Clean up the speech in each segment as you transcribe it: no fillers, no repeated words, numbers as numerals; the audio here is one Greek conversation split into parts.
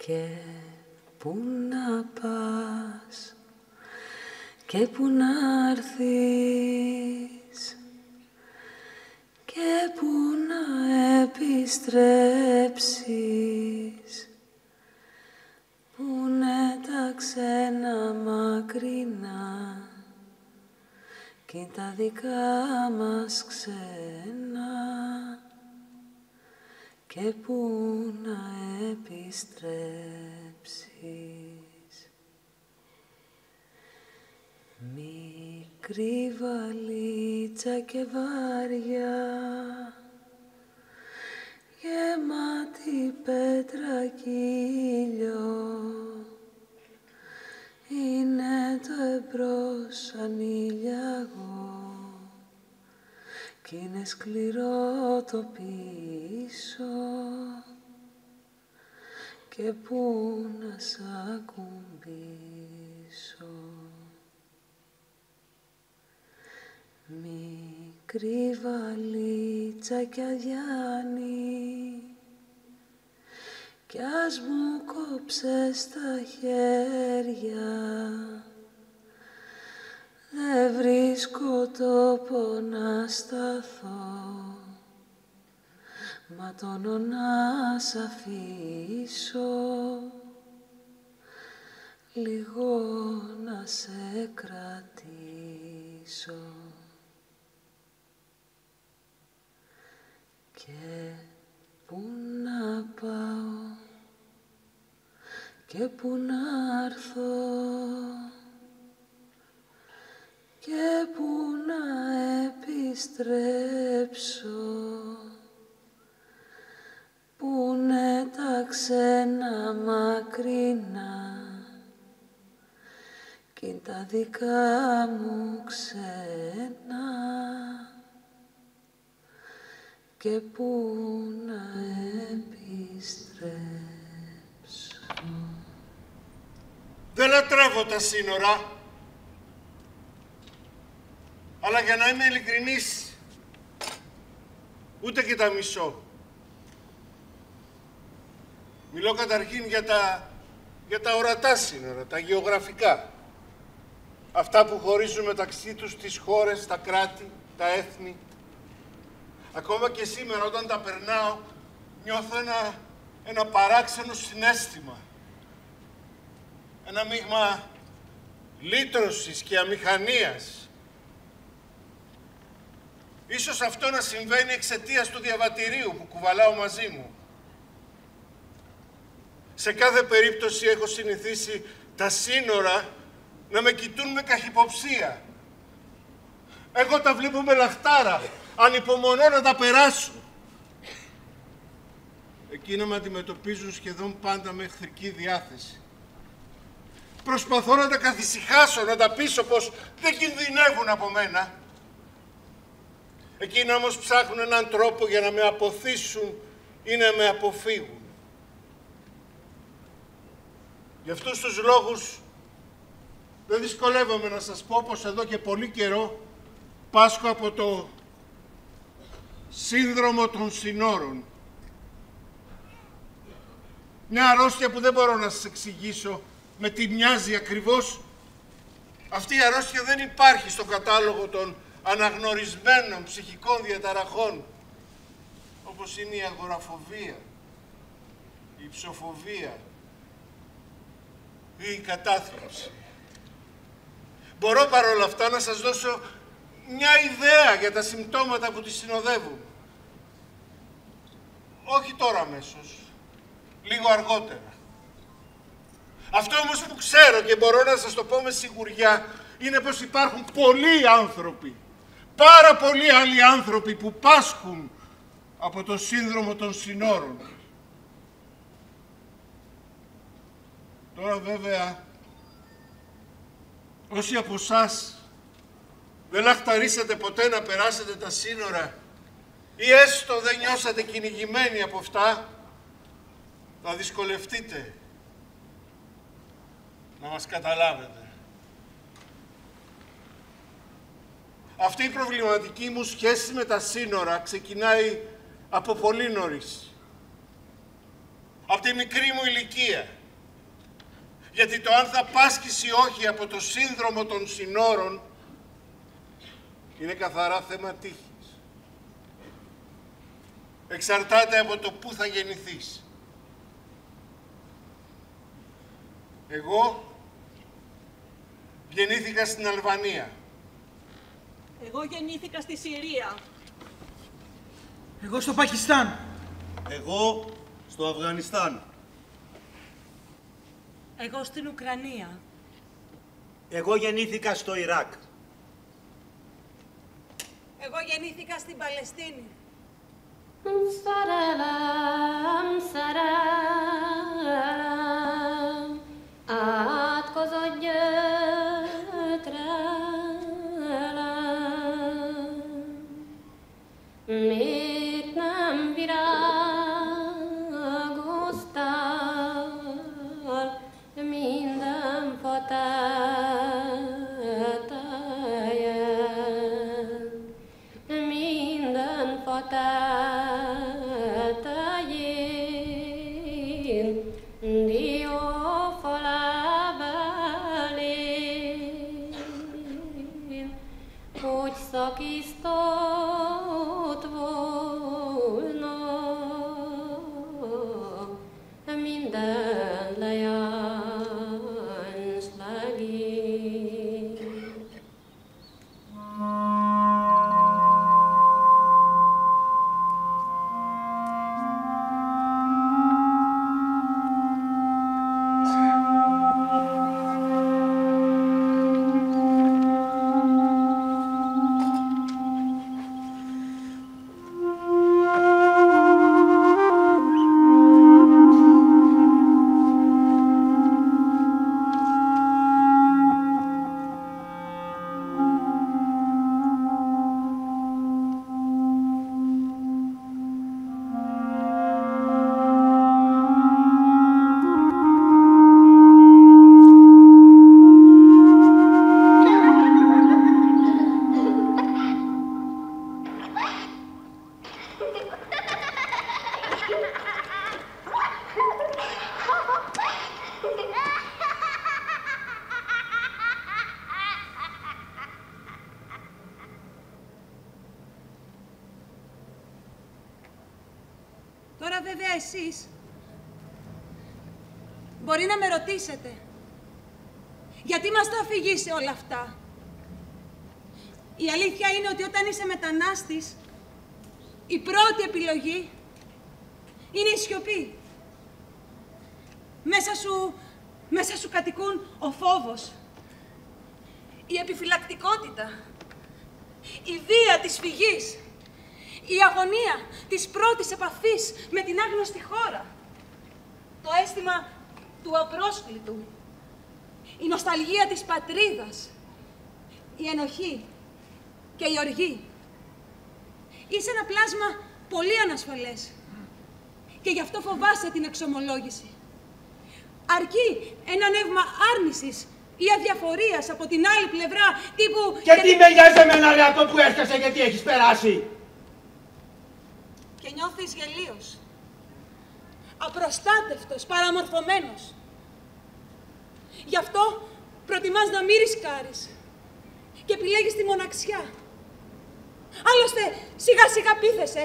Και πού να πας και πού να έρθεις και πού να επιστρέψεις, πούνε τα ξένα μακρινά κι είναι τα δικά μας ξένα, και πού να επιστρέψεις. Μικρή βαλίτσα και βάρια, γεμάτη πέτρα κι ήλιο, είναι το εμπρός ανήλιαγο κι είναι σκληρό το πίσω, και πού να σ' ακουμπήσω. Μικρή βαλίτσα κι αδιάνη, κι ας μου κόψες τα χέρια, δεν βρίσκω τόπο να σταθώ, μα τόνο να σ' αφήσω, λίγο να σε κρατήσω. Και πού να πάω και πού να έρθω και πού να επιστρέψω, πούνε τα ξένα μακρινά κι είναι τα δικά μου ξένα, και πού να επιστρέψω. Δεν λατρεύω τα σύνορα, αλλά για να είμαι ειλικρινής, ούτε και τα μισώ. Μιλώ καταρχήν για τα ορατά σύνορα, τα γεωγραφικά. Αυτά που χωρίζουν μεταξύ τους τις χώρες, τα κράτη, τα έθνη. Ακόμα και σήμερα όταν τα περνάω, νιώθω ένα παράξενο συναίσθημα. Ένα μείγμα λύτρωσης και αμηχανίας. Ίσως αυτό να συμβαίνει εξαιτίας του διαβατηρίου που κουβαλάω μαζί μου. Σε κάθε περίπτωση έχω συνηθίσει τα σύνορα να με κοιτούν με καχυποψία. Εγώ τα βλέπω με λαχτάρα, ανυπομονώ να τα περάσω. Εκείνα με αντιμετωπίζουν σχεδόν πάντα με εχθρική διάθεση. Προσπαθώ να τα καθησυχάσω, να τα πείσω πως δεν κινδυνεύουν από μένα. Εκείνα όμως ψάχνουν έναν τρόπο για να με αποθήσουν ή να με αποφύγουν. Γι' αυτούς τους λόγους δεν δυσκολεύομαι να σας πω πως εδώ και πολύ καιρό πάσχω από το σύνδρομο των συνόρων. Μια αρρώστια που δεν μπορώ να σας εξηγήσω με τι μοιάζει ακριβώς. Αυτή η αρρώστια δεν υπάρχει στο κατάλογο των αναγνωρισμένων ψυχικών διαταραχών, όπως είναι η αγοραφοβία, η υψοφοβία ή η κατάθλιψη. Μπορώ παρόλα αυτά να σας δώσω μια ιδέα για τα συμπτώματα που τη συνοδεύουν. Όχι τώρα αμέσως, λίγο αργότερα. Αυτό όμως που ξέρω και μπορώ να σας το πω με σιγουριά είναι πως υπάρχουν πολλοί άνθρωποι, πάρα πολλοί άλλοι άνθρωποι που πάσχουν από το σύνδρομο των συνόρων. Τώρα βέβαια, όσοι από εσάς δεν λαχταρίσατε ποτέ να περάσετε τα σύνορα ή έστω δεν νιώσατε κυνηγημένοι από αυτά, θα δυσκολευτείτε να μας καταλάβετε. Αυτή η προβληματική μου σχέση με τα σύνορα ξεκινάει από πολύ νωρίς. Από τη μικρή μου ηλικία. Γιατί το αν θα πάσχεις ή όχι από το σύνδρομο των συνόρων είναι καθαρά θέμα τύχης. Εξαρτάται από το πού θα γεννηθείς. Εγώ γεννήθηκα στην Αλβανία. Εγώ γεννήθηκα στη Συρία. Εγώ στο Πακιστάν. Εγώ στο Αφγανιστάν. Εγώ στην Ουκρανία. Εγώ γεννήθηκα στο Ιράκ. Εγώ γεννήθηκα στην Παλαιστίνη. Szerelem, szerelem, átkozott gyötrelem. Miért nem virágoztál minden fa tetején, minden fa tetején, diófalábelén, hogy szakisztott volna minden lejáns legény. βέβαια εσείς, μπορεί να με ρωτήσετε, γιατί μας τα αφηγήσει όλα αυτά. Η αλήθεια είναι ότι όταν είσαι μετανάστης, η πρώτη επιλογή είναι η σιωπή. Μέσα σου κατοικούν ο φόβος, η επιφυλακτικότητα, η βία της φυγής, η αγωνία της πρώτης επαφής με την άγνωστη χώρα, το αίσθημα του απρόσκλητου, η νοσταλγία της πατρίδας, η ενοχή και η οργή. Είσαι ένα πλάσμα πολύ ανασφαλές και γι' αυτό φοβάσαι την εξομολόγηση. Αρκεί ένα νεύμα άρνησης ή αδιαφορίας από την άλλη πλευρά, τύπου... Και τι με νοιάζει εμένα, ρε, αυτό που έφτασε, γιατί έχεις περάσει. Και νιώθεις γελίος, απροστάτευτος, παραμορφωμένος. Γι' αυτό προτιμάς να μην ρισκάρεις και επιλέγεις τη μοναξιά. Άλλωστε, σιγά σιγά πείθεσαι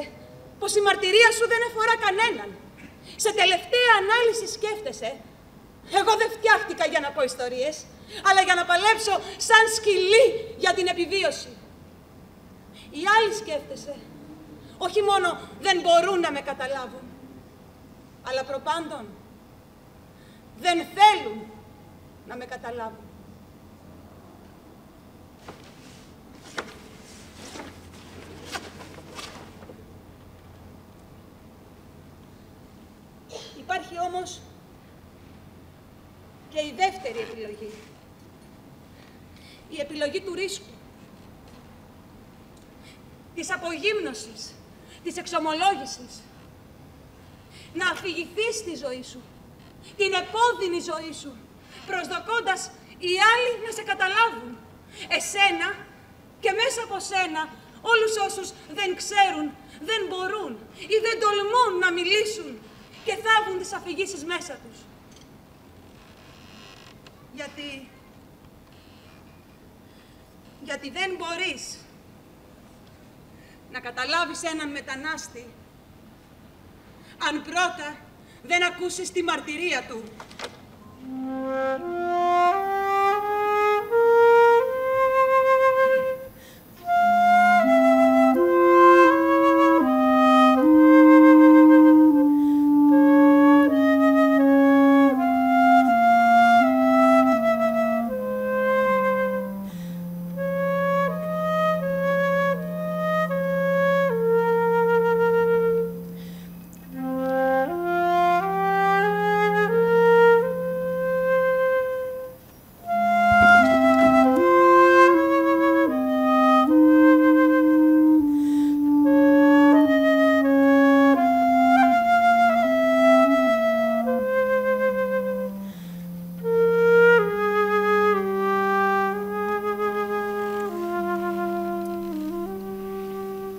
πως η μαρτυρία σου δεν αφορά κανέναν. Σε τελευταία ανάλυση σκέφτεσαι, εγώ δεν φτιάχτηκα για να πω ιστορίες, αλλά για να παλέψω σαν σκυλί για την επιβίωση. Οι άλλοι σκέφτεσαι, όχι μόνο δεν μπορούν να με καταλάβουν, αλλά προπάντων δεν θέλουν να με καταλάβουν. Υπάρχει όμως και η δεύτερη επιλογή. Η επιλογή του ρίσκου. Της απογύμνωσης, της εξομολόγησης. Να αφηγηθείς τη ζωή σου, την επώδυνη ζωή σου, προσδοκώντας οι άλλοι να σε καταλάβουν. Εσένα και μέσα από σένα όλους όσους δεν ξέρουν, δεν μπορούν ή δεν τολμούν να μιλήσουν και θάβουν τις αφηγήσεις μέσα τους. Γιατί δεν μπορείς να καταλάβεις έναν μετανάστη αν πρώτα δεν ακούσεις τη μαρτυρία του.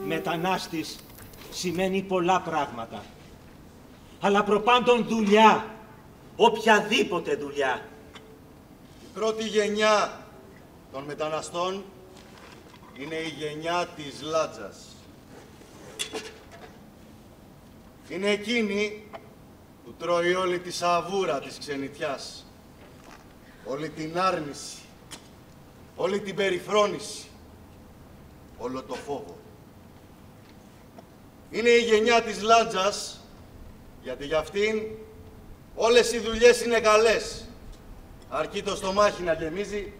Μετανάστης σημαίνει πολλά πράγματα. Αλλά προπάντων δουλειά. Οποιαδήποτε δουλειά. Η πρώτη γενιά των μεταναστών είναι η γενιά της Λάτζας. Είναι εκείνη που τρώει όλη τη σαβούρα της ξενιτιάς. Όλη την άρνηση. Όλη την περιφρόνηση. Όλο το φόβο. Είναι η γενιά της Λάτζας, γιατί για αυτήν όλες οι δουλειές είναι καλές. Αρκεί το στομάχι να γεμίζει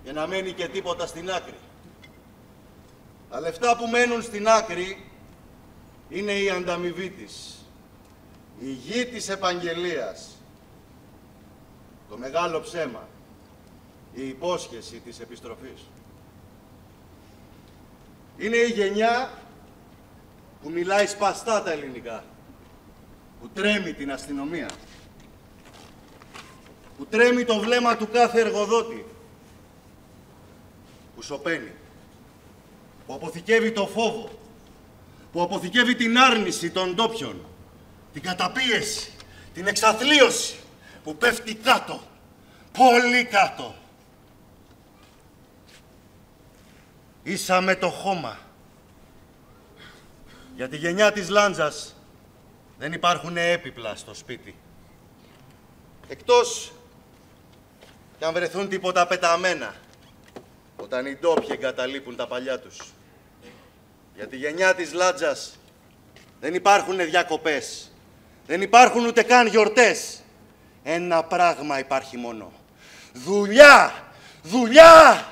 και να μένει και τίποτα στην άκρη. Τα λεφτά που μένουν στην άκρη είναι η ανταμοιβή της, η γη της επαγγελίας, το μεγάλο ψέμα, η υπόσχεση της επιστροφής. Είναι η γενιά που μιλάει σπαστά τα ελληνικά, που τρέμει την αστυνομία, που τρέμει το βλέμμα του κάθε εργοδότη, που σωπαίνει, που αποθηκεύει το φόβο, που αποθηκεύει την άρνηση των ντόπιων, την καταπίεση, την εξαθλίωση, που πέφτει κάτω, πολύ κάτω. Ίσα με το χώμα. Για τη γενιά της Λάντζας Δεν υπάρχουν έπιπλα στο σπίτι. Εκτός κι αν βρεθούν τίποτα πεταμένα, όταν οι ντόπιοι εγκαταλείπουν τα παλιά τους. Για τη γενιά της Λάτζας δεν υπάρχουν διακοπές. Δεν υπάρχουν ούτε καν γιορτές. Ένα πράγμα υπάρχει μόνο. Δουλειά! Δουλειά!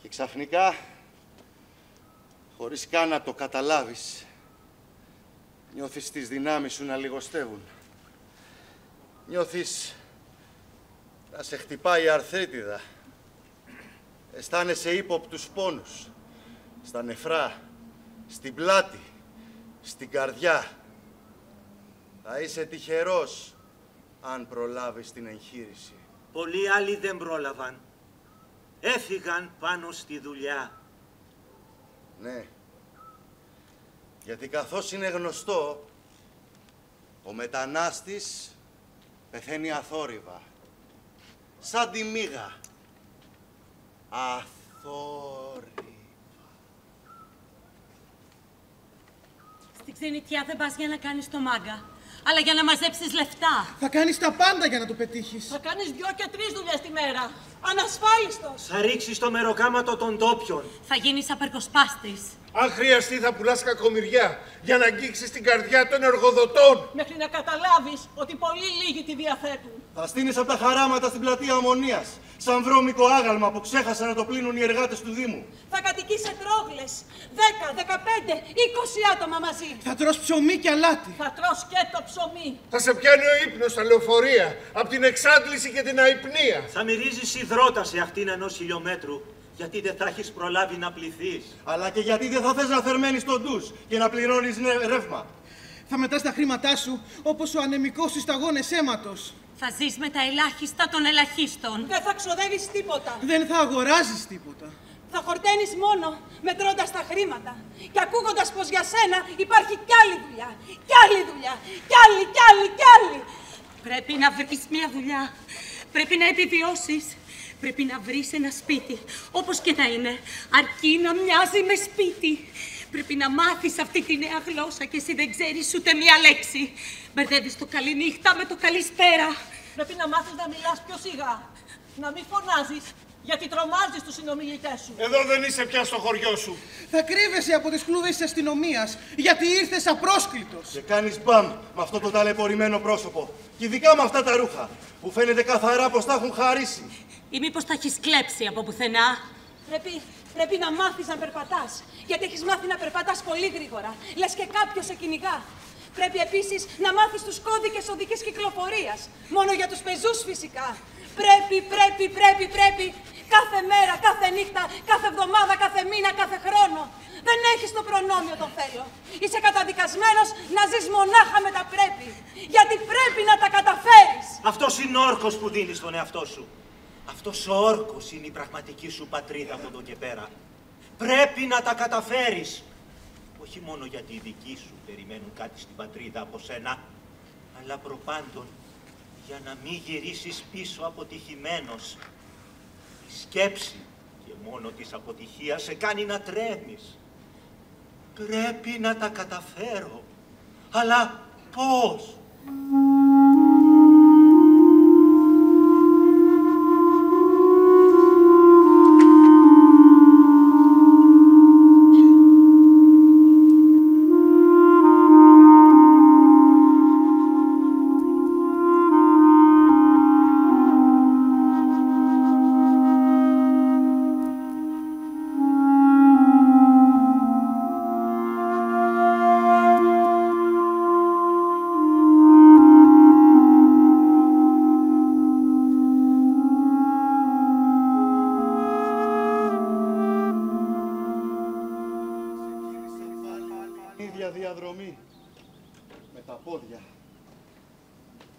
Και ξαφνικά, χωρίς καν να το καταλάβεις, νιώθεις τις δυνάμεις σου να λιγοστεύουν. Νιώθεις να σε χτυπάει η αρθρίτιδα. Αισθάνεσαι ύποπτους πόνους. Στα νεφρά, στην πλάτη, στην καρδιά. Θα είσαι τυχερός αν προλάβεις την εγχείρηση. Πολλοί άλλοι δεν πρόλαβαν. Έφυγαν πάνω στη δουλειά. Ναι. Γιατί καθώς είναι γνωστό, ο μετανάστης πεθαίνει αθόρυβα. Σαν τη μύγα. Αθόρυβα. Στην ξενιτιά δεν πας για να κάνεις το μάγκα, αλλά για να μαζέψεις λεφτά. Θα κάνεις τα πάντα για να το πετύχεις. Θα κάνεις 2 και 3 δουλειές τη μέρα. Ανασφάλιστος. Θα ρίξεις το μεροκάματο των ντόπιων. Θα γίνεις απερκοσπάστης. Αν χρειαστεί θα πουλάς κακομοιριά για να αγγίξεις την καρδιά των εργοδοτών. Μέχρι να καταλάβεις ότι πολύ λίγοι τη διαθέτουν. Θα στείνεις από τα χαράματα στην πλατεία Ομονίας, σαν βρώμικο άγαλμα που ξέχασαν να το πλύνουν οι εργάτες του Δήμου. Θα κατοικείς σε τρόγλες. 10, 15, 20 άτομα μαζί. Θα τρως ψωμί και αλάτι. Θα τρως και το ψωμί. Θα σε πιάνει ο ύπνος στα λεωφορεία, από την εξάντληση και την αϊπνία. Θα μυρίζεις υδρότα σε ακτίνα 1 χιλιόμετρου, γιατί δεν θα έχεις προλάβει να πληθείς. Αλλά και γιατί δεν θα θες να θερμαίνεις τον ντους και να πληρώνεις ρεύμα. Θα μετάς τα χρήματά σου όπως ο ανεμικός στις σταγόνες αίματος. Θα ζεις με τα ελάχιστα των ελαχίστων. Δεν θα ξοδεύεις τίποτα. Δεν θα αγοράζεις τίποτα. Θα χορταίνεις μόνο μετρώντας τα χρήματα και ακούγοντας πως για σένα υπάρχει κι άλλη δουλειά. Κι άλλη δουλειά. Κι άλλη, κι άλλη, κι άλλη. Πρέπει να βρεις μια δουλειά. Πρέπει να επιβιώσεις. Πρέπει να βρεις ένα σπίτι, όπως και να είναι, αρκεί να μοιάζει με σπίτι. Πρέπει να μάθεις αυτή τη νέα γλώσσα και εσύ δεν ξέρεις ούτε μία λέξη. Μπερδεύεις το καληνύχτα με το καλησπέρα. Πρέπει να μάθεις να μιλάς πιο σιγά. Να μην φωνάζεις, γιατί τρομάζεις τους συνομιλητές σου. Εδώ δεν είσαι πια στο χωριό σου. Θα κρύβεσαι από τις κλούβες της αστυνομίας, γιατί ήρθες απρόσκλητος. Και κάνεις μπαμ με αυτό το ταλαιπωρημένο πρόσωπο. Και ειδικά με αυτά τα ρούχα, που φαίνεται καθαρά πως τα έχουν χαρίσει. Ή μήπως τα έχεις κλέψει από πουθενά. Πρέπει να μάθεις να περπατάς, γιατί έχεις μάθει να περπατάς πολύ γρήγορα. Λες και κάποιος σε κυνηγά. Πρέπει επίσης να μάθεις τους κώδικες οδικής κυκλοφορίας. Μόνο για τους πεζούς φυσικά. Πρέπει. Κάθε μέρα, κάθε νύχτα, κάθε εβδομάδα, κάθε μήνα, κάθε χρόνο. Δεν έχεις το προνόμιο το θέλω. Είσαι καταδικασμένος να ζεις μονάχα με τα πρέπει. Γιατί πρέπει να τα καταφέρεις. Αυτός είναι όρκος που δίνεις στον εαυτό σου. Αυτός ο όρκος είναι η πραγματική σου πατρίδα από εδώ και πέρα. Πρέπει να τα καταφέρεις. Όχι μόνο γιατί οι δικοί σου περιμένουν κάτι στην πατρίδα από σένα, αλλά προπάντων για να μην γυρίσεις πίσω αποτυχημένος. Η σκέψη και μόνο της αποτυχίας σε κάνει να τρέμεις. Πρέπει να τα καταφέρω. Αλλά πώς? Διαδρομή με τα πόδια,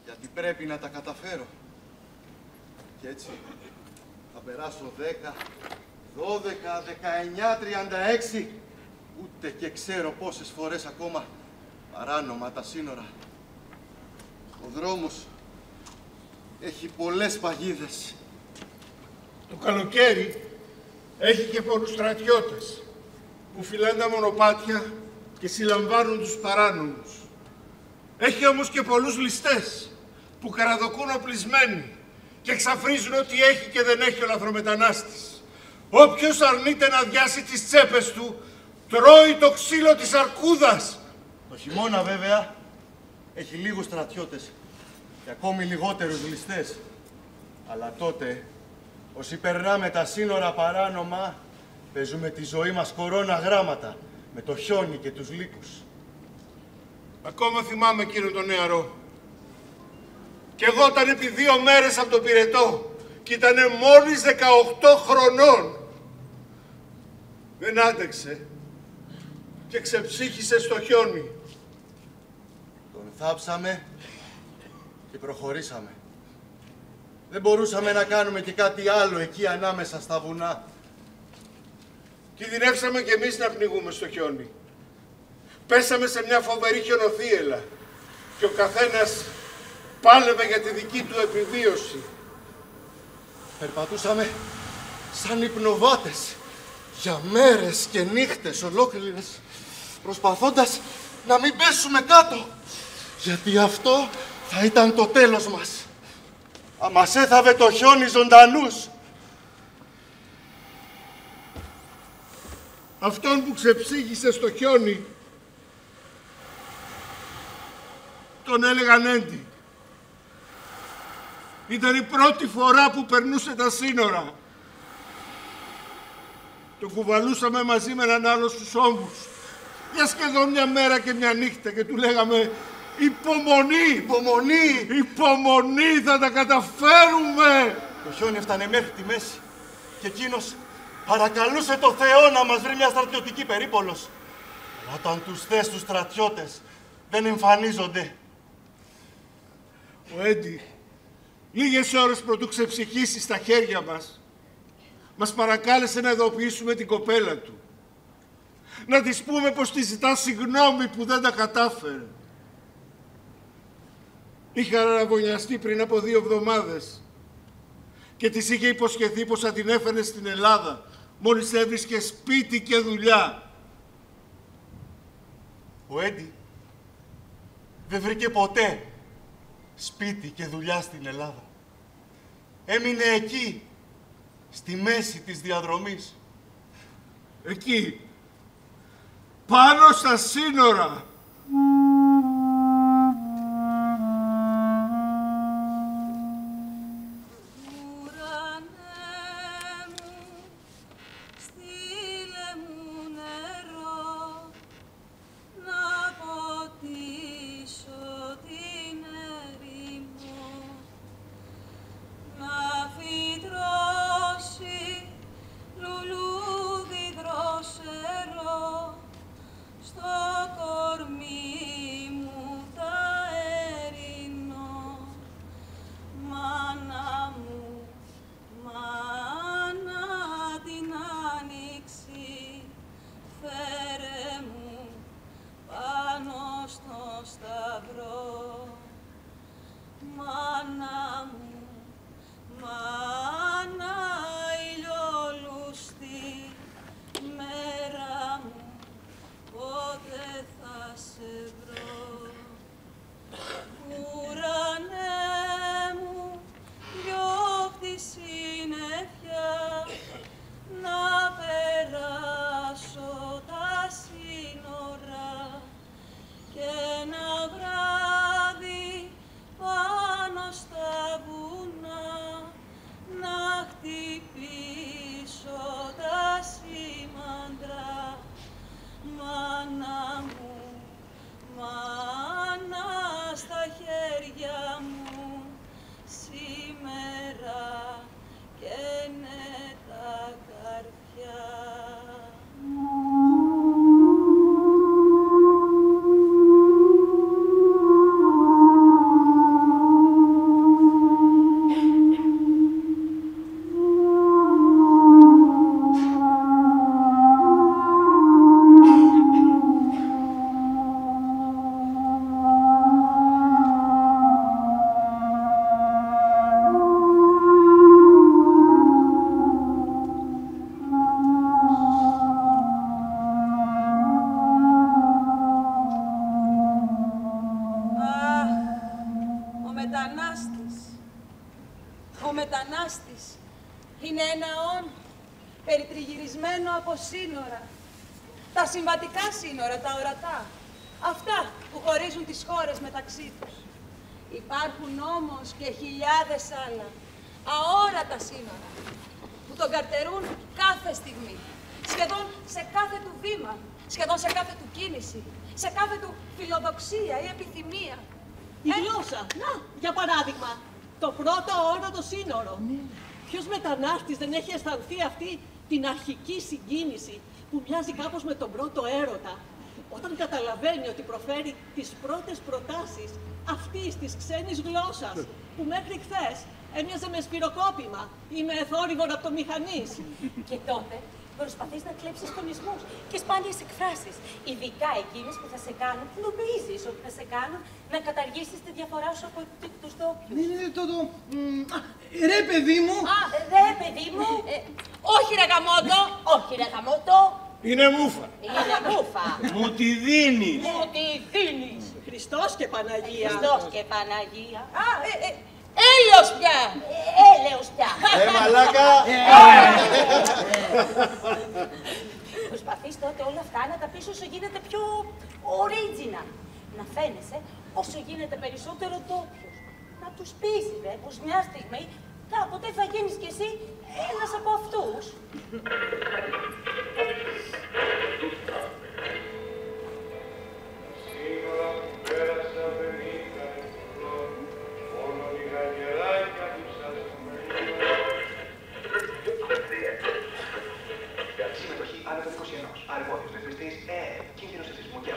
γιατί πρέπει να τα καταφέρω. Και έτσι θα περάσω 10, 12, 19, 36, ούτε και ξέρω πόσες φορές ακόμα παράνομα τα σύνορα. Ο δρόμος έχει πολλές παγίδες. Το καλοκαίρι έχει και πολλούς στρατιώτες που φυλάνε τα μονοπάτια και συλλαμβάνουν τους παράνομους. Έχει όμως και πολλούς ληστές που καραδοκούν οπλισμένοι και εξαφρίζουν ό,τι έχει και δεν έχει ο λαθρομετανάστης. Όποιος αρνείται να αδειάσει τις τσέπες του, τρώει το ξύλο της αρκούδας. Το χειμώνα βέβαια έχει λίγους στρατιώτες και ακόμη λιγότερους ληστές. Αλλά τότε, όσοι περνάμε τα σύνορα παράνομα, παίζουμε τη ζωή μας κορώνα γράμματα με το χιόνι και τους λύκους. Ακόμα θυμάμαι εκείνο τον νεαρό. Κι εγώ ήταν επί 2 μέρες από τον πυρετό και ήτανε μόλις 18 χρονών. Δεν άντεξε και ξεψύχησε στο χιόνι. Τον θάψαμε και προχωρήσαμε. Δεν μπορούσαμε να κάνουμε και κάτι άλλο εκεί ανάμεσα στα βουνά. Κινδυνεύσαμε κι εμείς να πνιγούμε στο χιόνι. Πέσαμε σε μια φοβερή χιονοθύελλα και ο καθένας πάλευε για τη δική του επιβίωση. Περπατούσαμε σαν υπνοβάτες για μέρες και νύχτες ολόκληρες, προσπαθώντας να μην πέσουμε κάτω, γιατί αυτό θα ήταν το τέλος μας. Μας έθαβε το χιόνι ζωντανούς. Αυτόν που ξεψύχησε στο χιόνι τον έλεγαν Έντι. Ήταν η πρώτη φορά που περνούσε τα σύνορα. Τον κουβαλούσαμε μαζί με έναν άλλο στους ώμους για σχεδόν μια μέρα και μια νύχτα και του λέγαμε «Υπομονή! Υπομονή! Υπομονή! Θα τα καταφέρουμε!» Το χιόνι έφτανε μέχρι τη μέση και εκείνος παρακαλούσε το Θεό να μας βρει μια στρατιωτική περίπολος. Αλλά όταν τους θες τους στρατιώτες δεν εμφανίζονται. Ο Έντι, λίγες ώρες πρωτού ξεψυχήσει στα χέρια μας παρακάλεσε να ειδοποιήσουμε την κοπέλα του. Να της πούμε πως τη ζητά συγγνώμη που δεν τα κατάφερε. Είχα αραβωνιαστεί πριν από 2 εβδομάδες και της είχε υποσχεθεί πως θα την έφερνε στην Ελλάδα μόλις έβρισκε σπίτι και δουλειά. Ο Έντι δεν βρήκε ποτέ σπίτι και δουλειά στην Ελλάδα. Έμεινε εκεί, στη μέση της διαδρομής. Εκεί, πάνω στα σύνορα. Λουλούδι δροσερό στο κορμί. Είναι ένα όν περιτριγυρισμένο από σύνορα. Τα συμβατικά σύνορα, τα ορατά. Αυτά που χωρίζουν τις χώρες μεταξύ τους. Υπάρχουν όμως και χιλιάδες άλλα, αόρατα σύνορα, που τον καρτερούν κάθε στιγμή. Σχεδόν σε κάθε του βήμα, σχεδόν σε κάθε του κίνηση, σε κάθε του φιλοδοξία ή επιθυμία. Η γλώσσα. Να, για παράδειγμα, το πρώτο όρατο σύνορο. Ποιος μετανάστης δεν έχει αισθανθεί αυτή την αρχική συγκίνηση που μοιάζει κάπως με τον πρώτο έρωτα, όταν καταλαβαίνει ότι προφέρει τις πρώτες προτάσεις αυτής της ξένης γλώσσας, που μέχρι χθες έμοιαζε με σπυροκόπημα ή με θόρυβο ραπτομηχανής. Και τότε προσπαθείς να κλέψεις τονισμούς και σπάνιες εκφράσεις, ειδικά εκείνες που θα σε κάνουν, νομίζεις ότι θα σε κάνουν να καταργήσεις τη διαφορά σου από τους ντόπιους. Ρε παιδί μου! Ρε παιδί μου! Όχι ρε γαμότο! Όχι ρε γαμότο! Είναι μούφα. Είναι μούφα! Μου τη δίνεις. Μου τη δίνεις! Χριστός και Παναγία. Χριστός και Παναγία! Έλεος πια! Έλεος πια! Μαλάκα. Προσπαθείς τότε όλα αυτά να τα πεις όσο γίνεται πιο original. Να φαίνεσαι όσο γίνεται περισσότερο ντόπιος. Να τους πεις δε πως μια στιγμή κάποτε θα γίνεις κι εσύ ένας από αυτούς. Σήμερα που πέρασα δεν ήταν χρόνο, μόνο λίγα γεράκια του σας συμμετοχή άνευ 21. Αρμόδιος ρυθμιστής κίνδυνος εθισμού και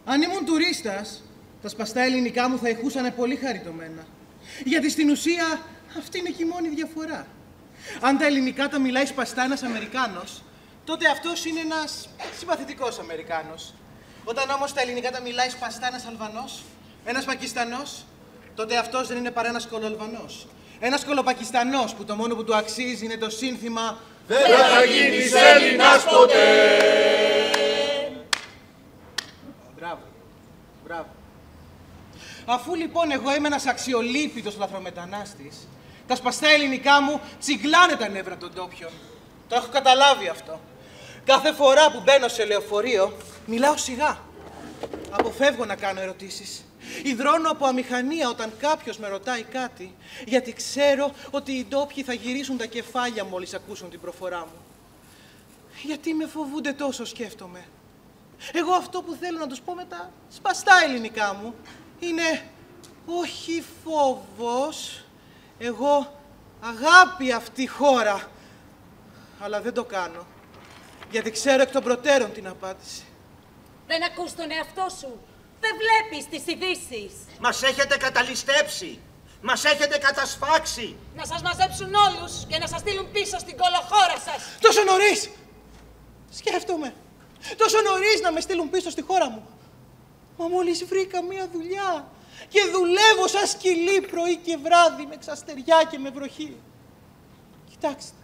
Αν ήμουν τουρίστας, τα σπαστά ελληνικά μου θα ηχούσανε πολύ χαριτωμένα. Γιατί στην ουσία αυτή είναι και η μόνη διαφορά. Αν τα ελληνικά τα μιλάει σπαστά ένας Αμερικάνος, τότε αυτός είναι ένας συμπαθητικός Αμερικάνος. Όταν όμως τα ελληνικά τα μιλάει σπαστά ένας Αλβανός, ένας Πακιστανός, τότε αυτός δεν είναι παρά ένας κολοαλβανός. Ένας κολοπακιστανός που το μόνο που του αξίζει είναι το σύνθημα «Δεν θα γίνεις Έλληνας ποτέ». Μπράβο. Μπράβο. Αφού λοιπόν εγώ είμαι ένας αξιολύπητος λαθρομετανάστης, τα σπαστά ελληνικά μου τσιγκλάνε τα νεύρα των ντόπιων. Το έχω καταλάβει αυτό. Κάθε φορά που μπαίνω σε λεωφορείο, μιλάω σιγά. Αποφεύγω να κάνω ερωτήσεις. Ιδρώνω από αμηχανία όταν κάποιος με ρωτάει κάτι, γιατί ξέρω ότι οι ντόπιοι θα γυρίσουν τα κεφάλια μόλις ακούσουν την προφορά μου. Γιατί με φοβούνται τόσο, σκέφτομαι. Εγώ αυτό που θέλω να τους πω με τα σπαστά ελληνικά μου είναι όχι φόβος, εγώ αγάπη αυτή η χώρα. Αλλά δεν το κάνω, γιατί ξέρω εκ των προτέρων την απάντηση. Δεν ακούς τον εαυτό σου. Δεν βλέπεις τις ειδήσεις. Μας έχετε καταλυστέψει. Μας έχετε κατασφάξει. Να σας μαζέψουν όλους και να σας στείλουν πίσω στην κολοχώρα σας. Τόσο νωρίς! Σκέφτομαι. Τόσο νωρίς να με στείλουν πίσω στη χώρα μου. Μα μόλις βρήκα μία δουλειά και δουλεύω σαν σκυλί πρωί και βράδυ με ξαστεριά και με βροχή. Κοιτάξτε.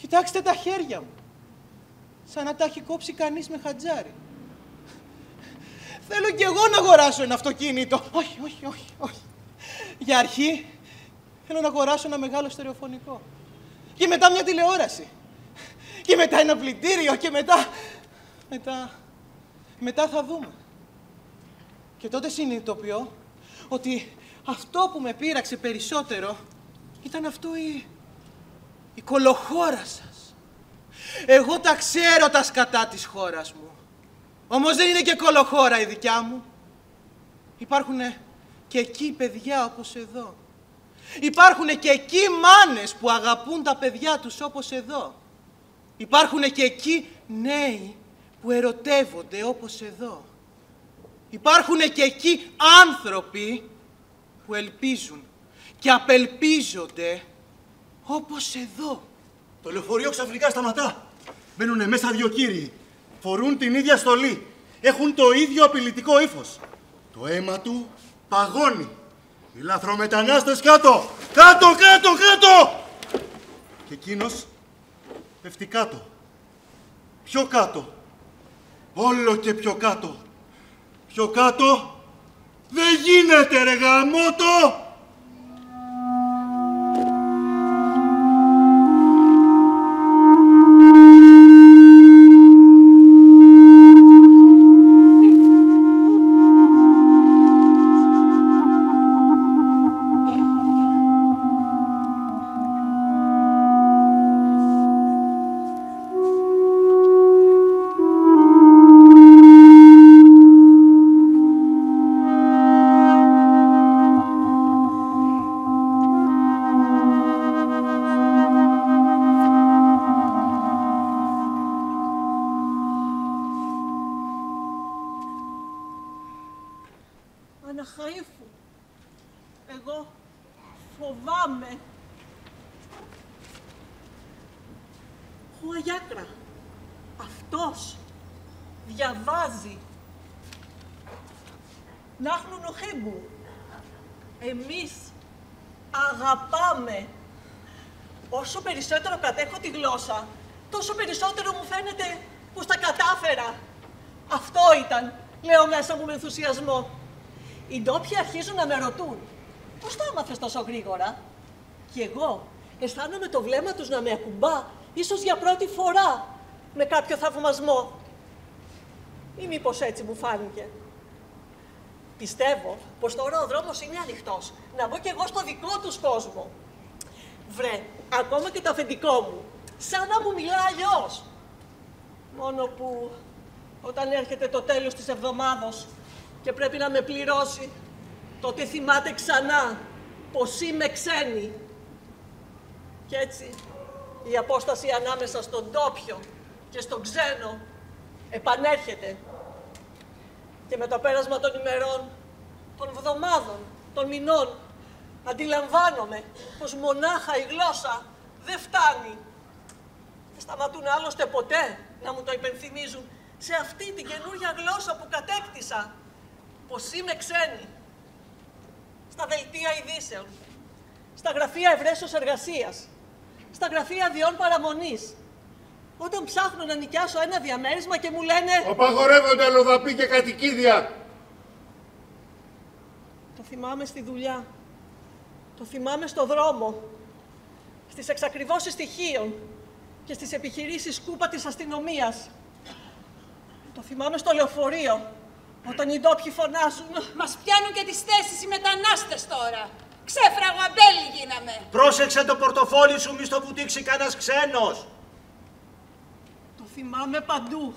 Κοιτάξτε τα χέρια μου. Σαν να τα έχει κόψει κανείς με χατζάρι. Θέλω κι εγώ να αγοράσω ένα αυτοκίνητο. Όχι, όχι, όχι, όχι. Για αρχή, θέλω να αγοράσω ένα μεγάλο στερεοφωνικό. Και μετά μια τηλεόραση. Και μετά ένα πλυντήριο και μετά θα δούμε. Και τότε συνειδητοποιώ ότι αυτό που με πείραξε περισσότερο ήταν αυτό η κολοχώρα σας. Εγώ τα ξέρω τα σκατά της χώρας μου. Όμως δεν είναι και κολοχώρα η δικιά μου. Υπάρχουν και εκεί παιδιά όπως εδώ. Υπάρχουν και εκεί μάνες που αγαπούν τα παιδιά τους όπως εδώ. Υπάρχουν και εκεί Νέοι που ερωτεύονται όπως εδώ. Υπάρχουν και εκεί άνθρωποι που ελπίζουν και απελπίζονται όπως εδώ. Το λεωφορείο ξαφνικά σταματά. Μπαίνουνε μέσα δύο κύριοι. Φορούν την ίδια στολή. Έχουν το ίδιο απειλητικό ύφος. Το αίμα του παγώνει. Οι λαθρομετανάστες κάτω! Κάτω, κάτω, κάτω! Και εκείνος πέφτει κάτω. Πιο κάτω. Όλο και πιο κάτω. Πιο κάτω. Δεν γίνεται ρε γαμότο! Αναχαΐφου, εγώ φοβάμαι. Ο Αγιάκρα, αυτός διαβάζει. Νάχνου νοχέμπου, εμείς αγαπάμε. Όσο περισσότερο κατέχω τη γλώσσα, τόσο περισσότερο μου φαίνεται πως τα κατάφερα. Αυτό ήταν, λέω μέσα μου με ενθουσιασμό. Οι ντόπιοι αρχίζουν να με ρωτούν, πώς το έμαθες τόσο γρήγορα? Και εγώ αισθάνομαι το βλέμμα τους να με ακουμπά, ίσως για πρώτη φορά, με κάποιο θαυμασμό. Ή μήπως έτσι μου φάνηκε. Πιστεύω πως τώρα ο δρόμος είναι ανοιχτός, να μπω κι εγώ στο δικό τους κόσμο. Βρε, ακόμα και το αφεντικό μου, σαν να μου μιλά αλλιώς. Μόνο που όταν έρχεται το τέλος της εβδομάδος και πρέπει να με πληρώσει, τότε θυμάται ξανά πως είμαι ξένη. Κι έτσι η απόσταση ανάμεσα στον ντόπιο και στον ξένο επανέρχεται. Και με το πέρασμα των ημερών, των εβδομάδων, των μηνών, αντιλαμβάνομαι πως μονάχα η γλώσσα δεν φτάνει. Δεν σταματούν άλλωστε ποτέ να μου το υπενθυμίζουν σε αυτή την καινούργια γλώσσα που κατέκτησα, πως είμαι ξένη. Στα δελτία ειδήσεων, στα γραφεία ευρέσεως εργασίας, στα γραφεία αδειών παραμονής. Όταν ψάχνω να νοικιάσω ένα διαμέρισμα και μου λένε απαγορεύονται αλλοδαπή και κατοικίδια. Το θυμάμαι στη δουλειά. Το θυμάμαι στο δρόμο. Στις εξακριβώσεις στοιχείων και στις επιχειρήσεις σκούπα της αστυνομίας. Το θυμάμαι στο λεωφορείο, όταν οι ντόπιοι φωνάζουν. Μας πιάνουν και τις θέσεις οι μετανάστες τώρα. Ξέφραγο αμπέλι γίναμε. Πρόσεξε το πορτοφόλι σου, μη στο βουτήξει κανένας ξένος. Το θυμάμαι παντού.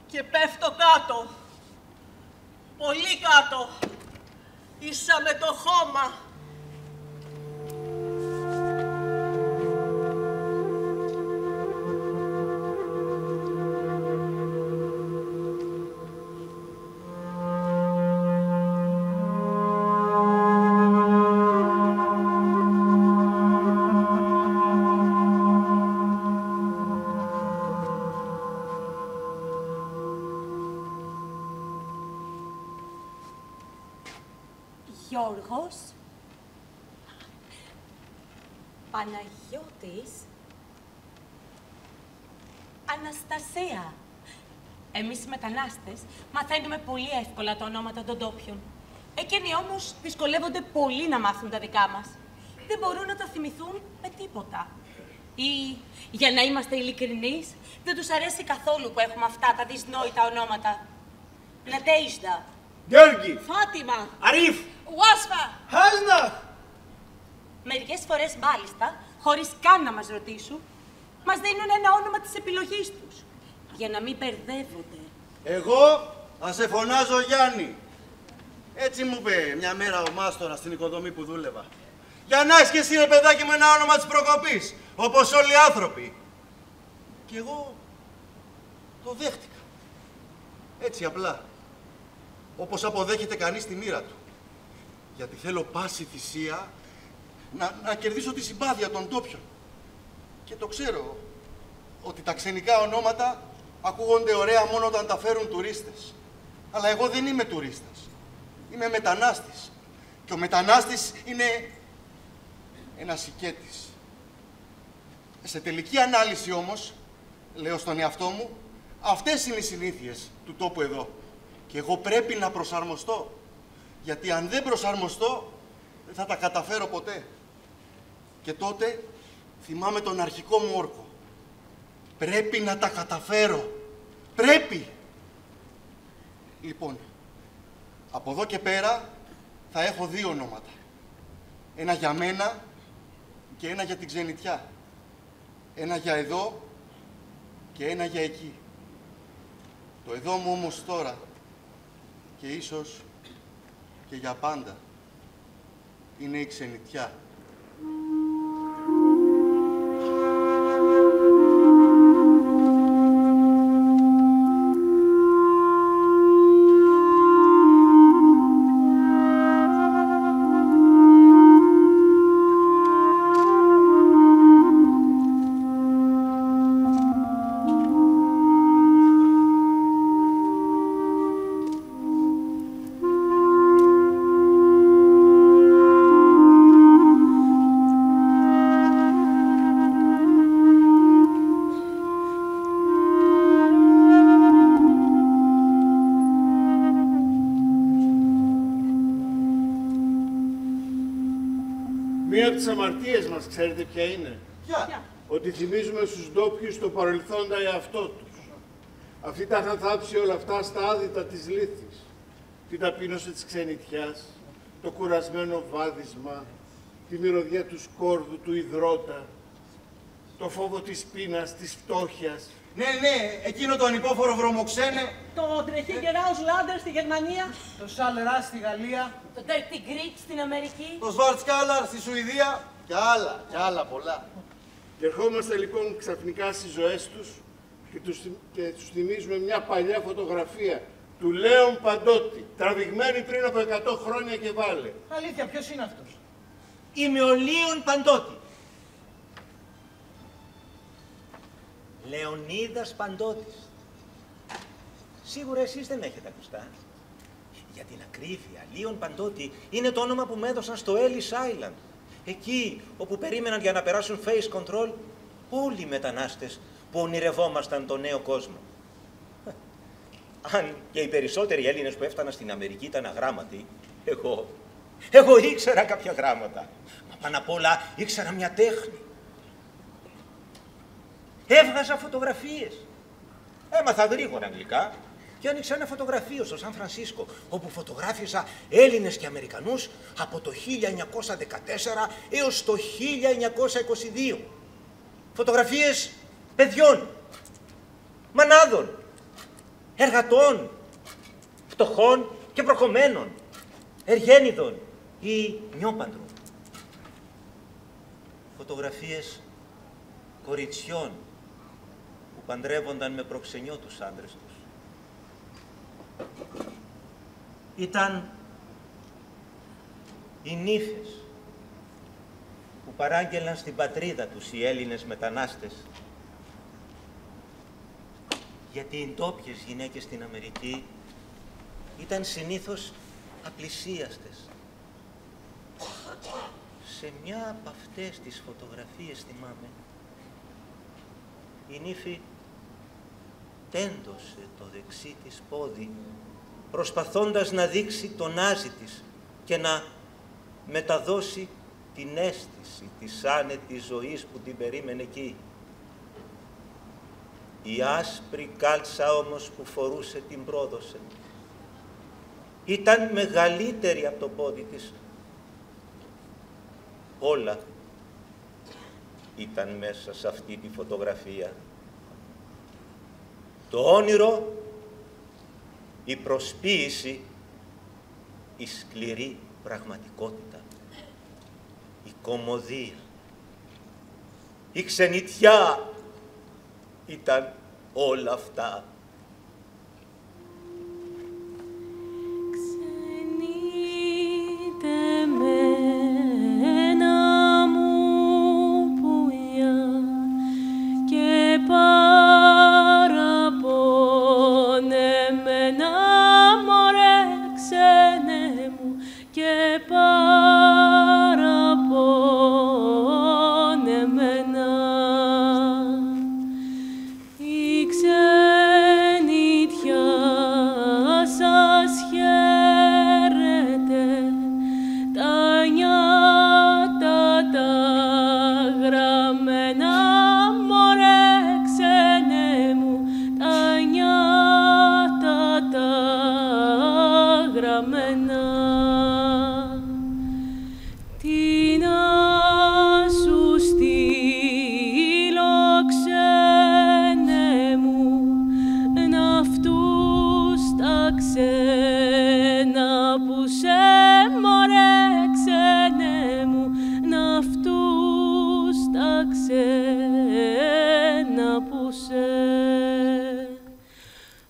Και πέφτω κάτω. Πολύ κάτω. Ίσα με το χώμα. Γιώργος, Παναγιώτης, Αναστασία. Εμείς οι μετανάστες μαθαίνουμε πολύ εύκολα τα ονόματα των ντόπιων. Εκείνοι όμως δυσκολεύονται πολύ να μάθουν τα δικά μας. Δεν μπορούν να τα θυμηθούν με τίποτα. Ή, για να είμαστε ειλικρινείς, δεν τους αρέσει καθόλου που έχουμε αυτά τα δυσνόητα ονόματα. Νατέισδα. Γιώργη. Φάτιμα. Αρίφ. Ουάσφα. Χάσνα. Μερικές φορές μάλιστα, χωρίς καν να μας ρωτήσουν, μας δίνουν ένα όνομα της επιλογής τους, για να μην μπερδεύονται. Εγώ θα σε φωνάζω Γιάννη. Έτσι μου είπε μια μέρα ο μάστορας στην οικοδομή που δούλευα. Για να έχεις και εσύ ρε παιδάκι με ένα όνομα της προκοπής, όπως όλοι οι άνθρωποι. Και εγώ Το δέχτηκα. Έτσι απλά. Όπως αποδέχεται κανείς τη μοίρα του. Γιατί θέλω πάση θυσία να κερδίσω τη συμπάθεια των ντόπιων. Και το ξέρω ότι τα ξενικά ονόματα ακούγονται ωραία μόνο όταν τα φέρουν τουρίστες. Αλλά εγώ δεν είμαι τουρίστας. Είμαι μετανάστης. Και ο μετανάστης είναι ένας οικέτης. Σε τελική ανάλυση όμως, λέω στον εαυτό μου, αυτές είναι οι συνήθειες του τόπου εδώ. Και εγώ πρέπει να προσαρμοστώ. Γιατί αν δεν προσαρμοστώ, δεν θα τα καταφέρω ποτέ. Και τότε θυμάμαι τον αρχικό μου όρκο. Πρέπει να τα καταφέρω. Πρέπει. Λοιπόν, από εδώ και πέρα θα έχω 2 ονόματα. Ένα για μένα και ένα για την ξενιτιά. Ένα για εδώ και ένα για εκεί. Το εδώ μου όμως τώρα και ίσως και για πάντα είναι η ξενιτιά. Μία από τις αμαρτίες μας, ξέρετε ποια είναι? Ποια? Ότι θυμίζουμε στους ντόπιους το παρελθόντα εαυτό τους. Αυτοί τα είχαν θάψει όλα αυτά στα άδυτα της λύθης. Την ταπείνωση της ξενιτιάς, το κουρασμένο βάδισμα, τη μυρωδιά του σκόρδου, του υδρότα, το φόβο της πείνας, της φτώχειας. Ναι, εκείνο το ανυπόφορο βρωμοξένε. Το Τρεχίγερ Ausländer στη Γερμανία. Το Σαλερά στη Γαλλία. Το Dirty Greek στην Αμερική. Το Schwarzkalar στη Σουηδία. Και άλλα πολλά. Και ερχόμαστε λοιπόν ξαφνικά στις ζωές τους και τους θυμίζουμε μια παλιά φωτογραφία του Λέων Παντότη, τραβηγμένη πριν από 100 χρόνια και βάλε. Αλήθεια, ποιος είναι αυτός? Είμαι ο Λέων Παντότη. Λεωνίδας Παντότης. Σίγουρα εσείς δεν έχετε ακουστά. Για την ακρίβεια, Λέων Παντότη είναι το όνομα που μου έδωσαν στο Ellis Island. Εκεί όπου περίμεναν για να περάσουν face control όλοι οι μετανάστες που ονειρευόμασταν τον νέο κόσμο. Αν και οι περισσότεροι Έλληνες που έφταναν στην Αμερική ήταν αγράμματοι, εγώ ήξερα κάποια γράμματα. Μα πάνω απ' όλα ήξερα μια τέχνη. Έβγαζα φωτογραφίες. Έμαθα γρήγορα αγγλικά και άνοιξα ένα φωτογραφείο στο Σαν Φρανσίσκο, όπου φωτογράφιζα Έλληνες και Αμερικανούς από το 1914 έως το 1922. Φωτογραφίες παιδιών, μανάδων, εργατών, φτωχών και προχωμένων, εργένιδων ή νιόπαντρων. Φωτογραφίες κοριτσιών που παντρεύονταν με προξενιό τους άντρες τους. Ήταν οι νύφες που παράγγελαν στην πατρίδα τους οι Έλληνες μετανάστες, γιατί οι ντόπιες γυναίκες στην Αμερική ήταν συνήθως απλησίαστες. Σε μια από αυτές τις φωτογραφίες θυμάμαι, η νύφη τέντωσε το δεξί της πόδι, προσπαθώντας να δείξει τον άζη της και να μεταδώσει την αίσθηση της άνετης ζωής που την περίμενε εκεί. Η άσπρη κάλτσα όμως που φορούσε την πρόδωσε. Ήταν μεγαλύτερη από το πόδι της. Όλα ήταν μέσα σε αυτή τη φωτογραφία. Το όνειρο, η προσποίηση, η σκληρή πραγματικότητα, η κωμωδία, η ξενιτιά, ήταν όλα αυτά άκουσε.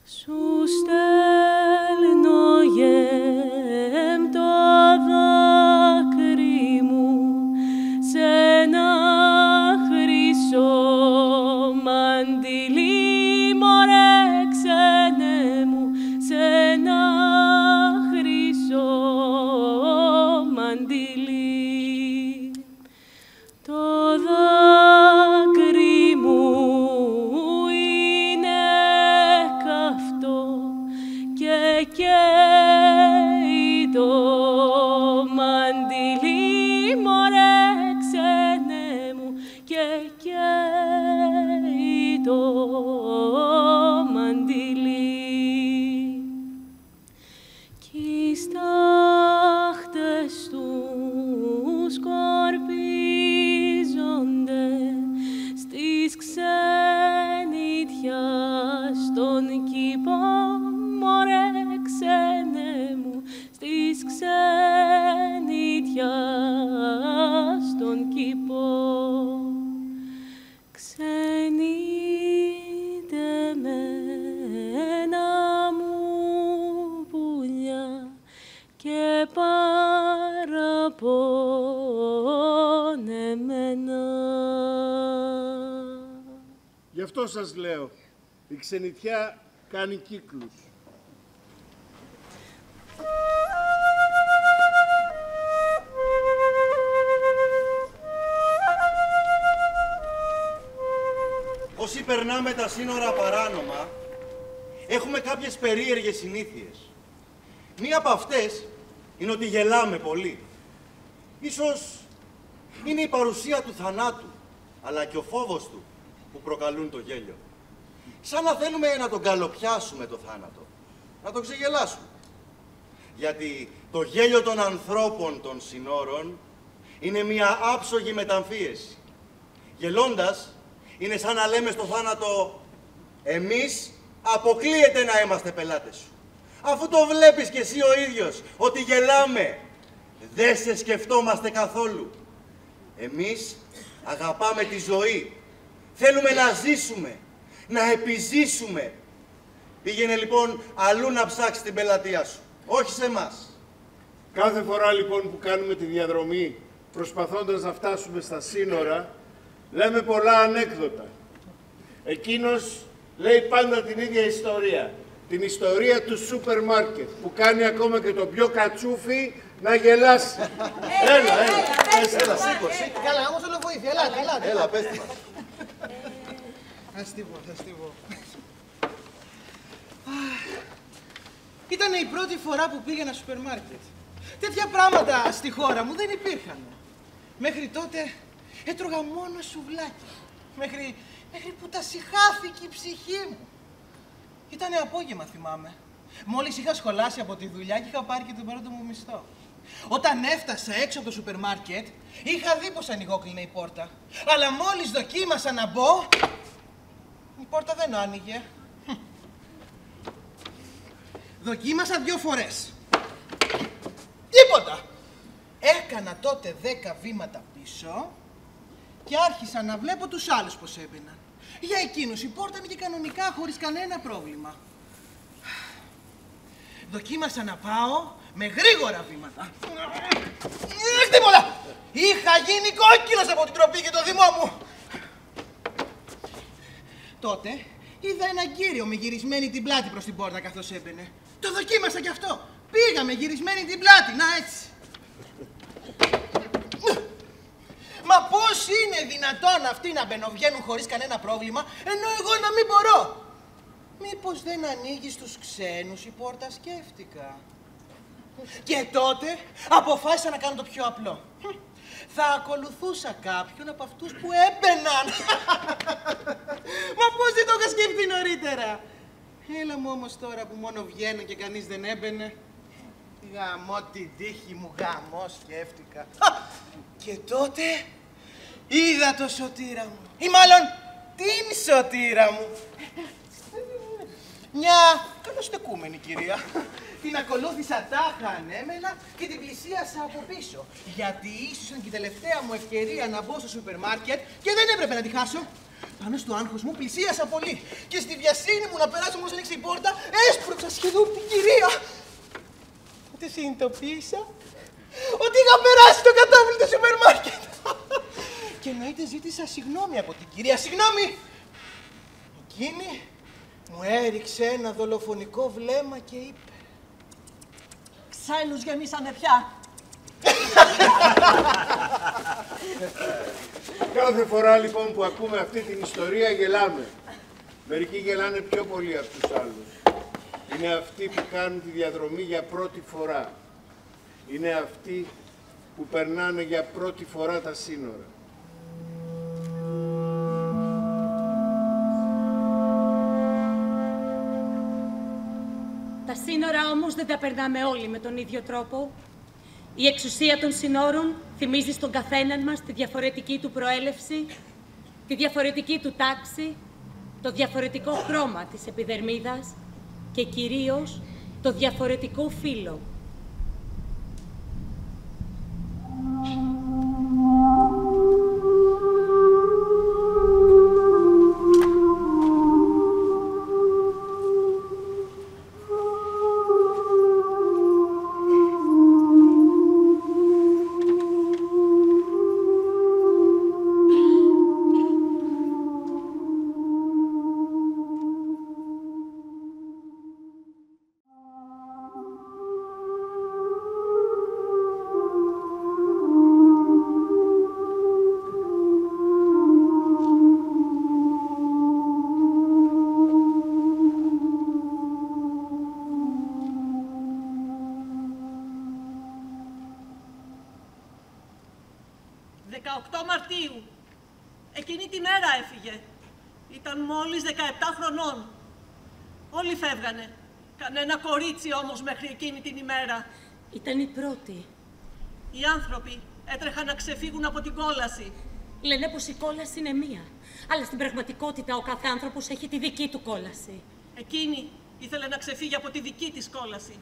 Σου στέλνω γέμπτο δάκρυ μου σε ένα χρυσό μαντιλί, μωρέ ξένε μου, σε ένα χρυσό μαντιλί. Το δάκρυ μου είναι καυτό και καίει το μαντιλί, μωρέ ξένε μου, και καίει το μαντιλί. Κι οι στάχτες του σκορπίζονται στις ξενιτιάς των κήπων, μωρέ ξένε μου, στις ξενιτιάς των κήπων. Ξενείτε με ένα μου πουλιά και παραπονεμένα. Γι' αυτό σας λέω, η ξενιτιά κάνει κύκλους. Όσοι περνάμε τα σύνορα παράνομα, έχουμε κάποιες περίεργες συνήθειες. Μία από αυτές είναι ότι γελάμε πολύ. Ίσως είναι η παρουσία του θανάτου, αλλά και ο φόβος του που προκαλούν το γέλιο. Σαν να θέλουμε να τον καλοπιάσουμε το θάνατο, να τον ξεγελάσουμε. Γιατί το γέλιο των ανθρώπων των συνόρων είναι μια άψογη μεταμφίεση. Γελώντας, είναι σαν να λέμε στο θάνατο, εμείς αποκλείεται να είμαστε πελάτες σου. Αφού το βλέπεις κι εσύ ο ίδιος ότι γελάμε, δεν σε σκεφτόμαστε καθόλου. Εμείς αγαπάμε τη ζωή. Θέλουμε να ζήσουμε, να επιζήσουμε. Πήγαινε λοιπόν αλλού να ψάξεις την πελατεία σου, όχι σε εμάς. Κάθε φορά λοιπόν που κάνουμε τη διαδρομή, προσπαθώντας να φτάσουμε στα σύνορα, λέμε πολλά ανέκδοτα. Εκείνος λέει πάντα την ίδια ιστορία. Την ιστορία του σούπερ μάρκετ, που κάνει ακόμα και το πιο κατσούφι να γελάσει. Έλα, σήκωσε. Καλά, όμως θέλω βοήθεια. Ελάτε. Έλα, πες τη μας. Θα στη πω. Ήταν η πρώτη φορά που πήγαινα σούπερ μάρκετ. Τέτοια πράγματα στη χώρα μου δεν υπήρχαν. Μέχρι τότε έτρωγα μόνο σουβλάκια. Μέχρι που τα συχάθηκε η ψυχή μου. Ήτανε απόγευμα, θυμάμαι. Μόλις είχα σχολάσει από τη δουλειά και είχα πάρει και τον πρώτο μου μισθό. Όταν έφτασα έξω από το σούπερ μάρκετ, είχα δει πως ανοιγόκλεινε η πόρτα. Αλλά μόλις δοκίμασα να μπω, η πόρτα δεν άνοιγε. Δοκίμασα 2 φορές. Τίποτα. Έκανα τότε 10 βήματα πίσω και άρχισα να βλέπω τους άλλους πως έμπαιναν. Για εκείνους η πόρτα μπήκε κανονικά, χωρίς κανένα πρόβλημα. Δοκίμασα να πάω με γρήγορα βήματα. Τίποτα! Είχα γίνει κόκκινος από την τροπή και το θυμό μου. Τότε είδα έναν κύριο με γυρισμένη την πλάτη προς την πόρτα καθώς έμπαινε. Το δοκίμασα κι αυτό. Πήγα με γυρισμένη την πλάτη, να έτσι. Μα πώς είναι δυνατόν αυτοί να μπαινοβγαίνουν χωρίς κανένα πρόβλημα, ενώ εγώ να μην μπορώ. Μήπως δεν ανοίγει στους ξένους η πόρτα, σκέφτηκα. Και τότε αποφάσισα να κάνω το πιο απλό. Θα ακολουθούσα κάποιον από αυτούς που έμπαιναν. Μα πώς δεν το είχα σκεφτεί νωρίτερα. Έλα μου όμως τώρα που μόνο βγαίνω και κανείς δεν έμπαινε. Γαμώ την τύχη μου, γαμώ, σκέφτηκα. Και τότε είδα το σωτήρα μου. Ή μάλλον την σωτήρα μου. Μια καλοστεκούμενη κυρία. Την ακολούθησα τάχα ανέμενα και την πλησίασα από πίσω. Γιατί ίσως ήταν και η τελευταία μου ευκαιρία να μπω στο σούπερ μάρκετ και δεν έπρεπε να τη χάσω. Πάνω στο άγχος μου πλησίασα πολύ και στη βιασύνη μου να περάσω μόλις άνοιξε η πόρτα, έσπρωξα σχεδόν την κυρία. Τότε συνειδητοποίησα ότι είχα περάσει το κατόφλι του σούπερ μάρκετ. Και εννοείται ζήτησα συγγνώμη από την κυρία. Συγγνώμη! Εκείνη μου έριξε ένα δολοφονικό βλέμμα και είπε: Ξένους γεμίσανε πια. Κάθε φορά λοιπόν που ακούμε αυτή την ιστορία γελάμε. Μερικοί γελάνε πιο πολύ από τους άλλους. Είναι αυτοί που κάνουν τη διαδρομή για πρώτη φορά. Είναι αυτοί που περνάνε για πρώτη φορά τα σύνορα. Τα σύνορα όμως δεν τα περνάμε όλοι με τον ίδιο τρόπο. Η εξουσία των συνόρων θυμίζει στον καθέναν μας τη διαφορετική του προέλευση, τη διαφορετική του τάξη, το διαφορετικό χρώμα της επιδερμίδας και κυρίως το διαφορετικό φύλο. Μαρτίου. Εκείνη τη μέρα έφυγε. Ήταν μόλις 17 χρονών. Όλοι φεύγανε. Κανένα κορίτσι όμως μέχρι εκείνη την ημέρα. Ήταν η πρώτη. Οι άνθρωποι έτρεχαν να ξεφύγουν από την κόλαση. Λένε πως η κόλαση είναι μία. Αλλά στην πραγματικότητα ο κάθε άνθρωπος έχει τη δική του κόλαση. Εκείνη ήθελε να ξεφύγει από τη δική της κόλαση.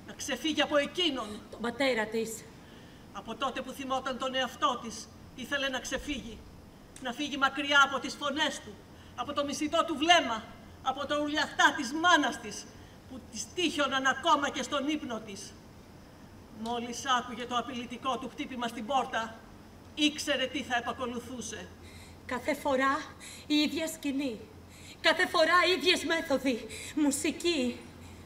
Να ξεφύγει από εκείνον. Τον πατέρα της. Από τότε που θυμόταν τον εαυτό της, ήθελε να ξεφύγει. Να φύγει μακριά από τις φωνές του, από το μισητό του βλέμμα, από τα ουρλιαχτά της μάνας της, που της τύχιοναν ακόμα και στον ύπνο της. Μόλις άκουγε το απειλητικό του χτύπημα στην πόρτα, ήξερε τι θα επακολουθούσε. Κάθε φορά η ίδια σκηνή. Κάθε φορά οι ίδιες μέθοδοι. Μουσική.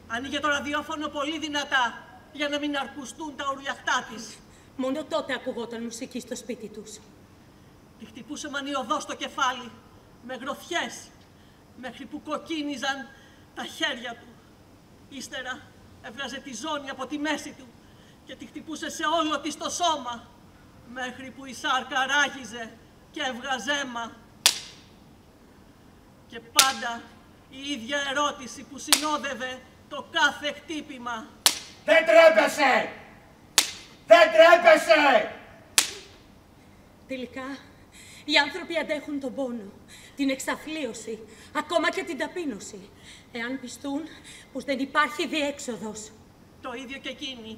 Άνοιγε το ραδιόφωνο πολύ δυνατά, για να μην αρκουστούν τα ουρλιαχτά της. Μόνο τότε ακουγόταν μουσική στο σπίτι τους. Τη χτυπούσε μανιωδώς στο κεφάλι, με γροθιές, μέχρι που κοκκίνιζαν τα χέρια του. Ύστερα έβγαζε τη ζώνη από τη μέση του και τη χτυπούσε σε όλο της το σώμα, μέχρι που η σάρκα ράγιζε και έβγαζε αίμα. Και πάντα η ίδια ερώτηση που συνόδευε το κάθε χτύπημα. Δεν τρέπεσαι! Δεν τρέπεσαι! Τελικά, οι άνθρωποι αντέχουν τον πόνο, την εξαθλίωση, ακόμα και την ταπείνωση, εάν πιστούν πως δεν υπάρχει διέξοδος. Το ίδιο και εκείνη.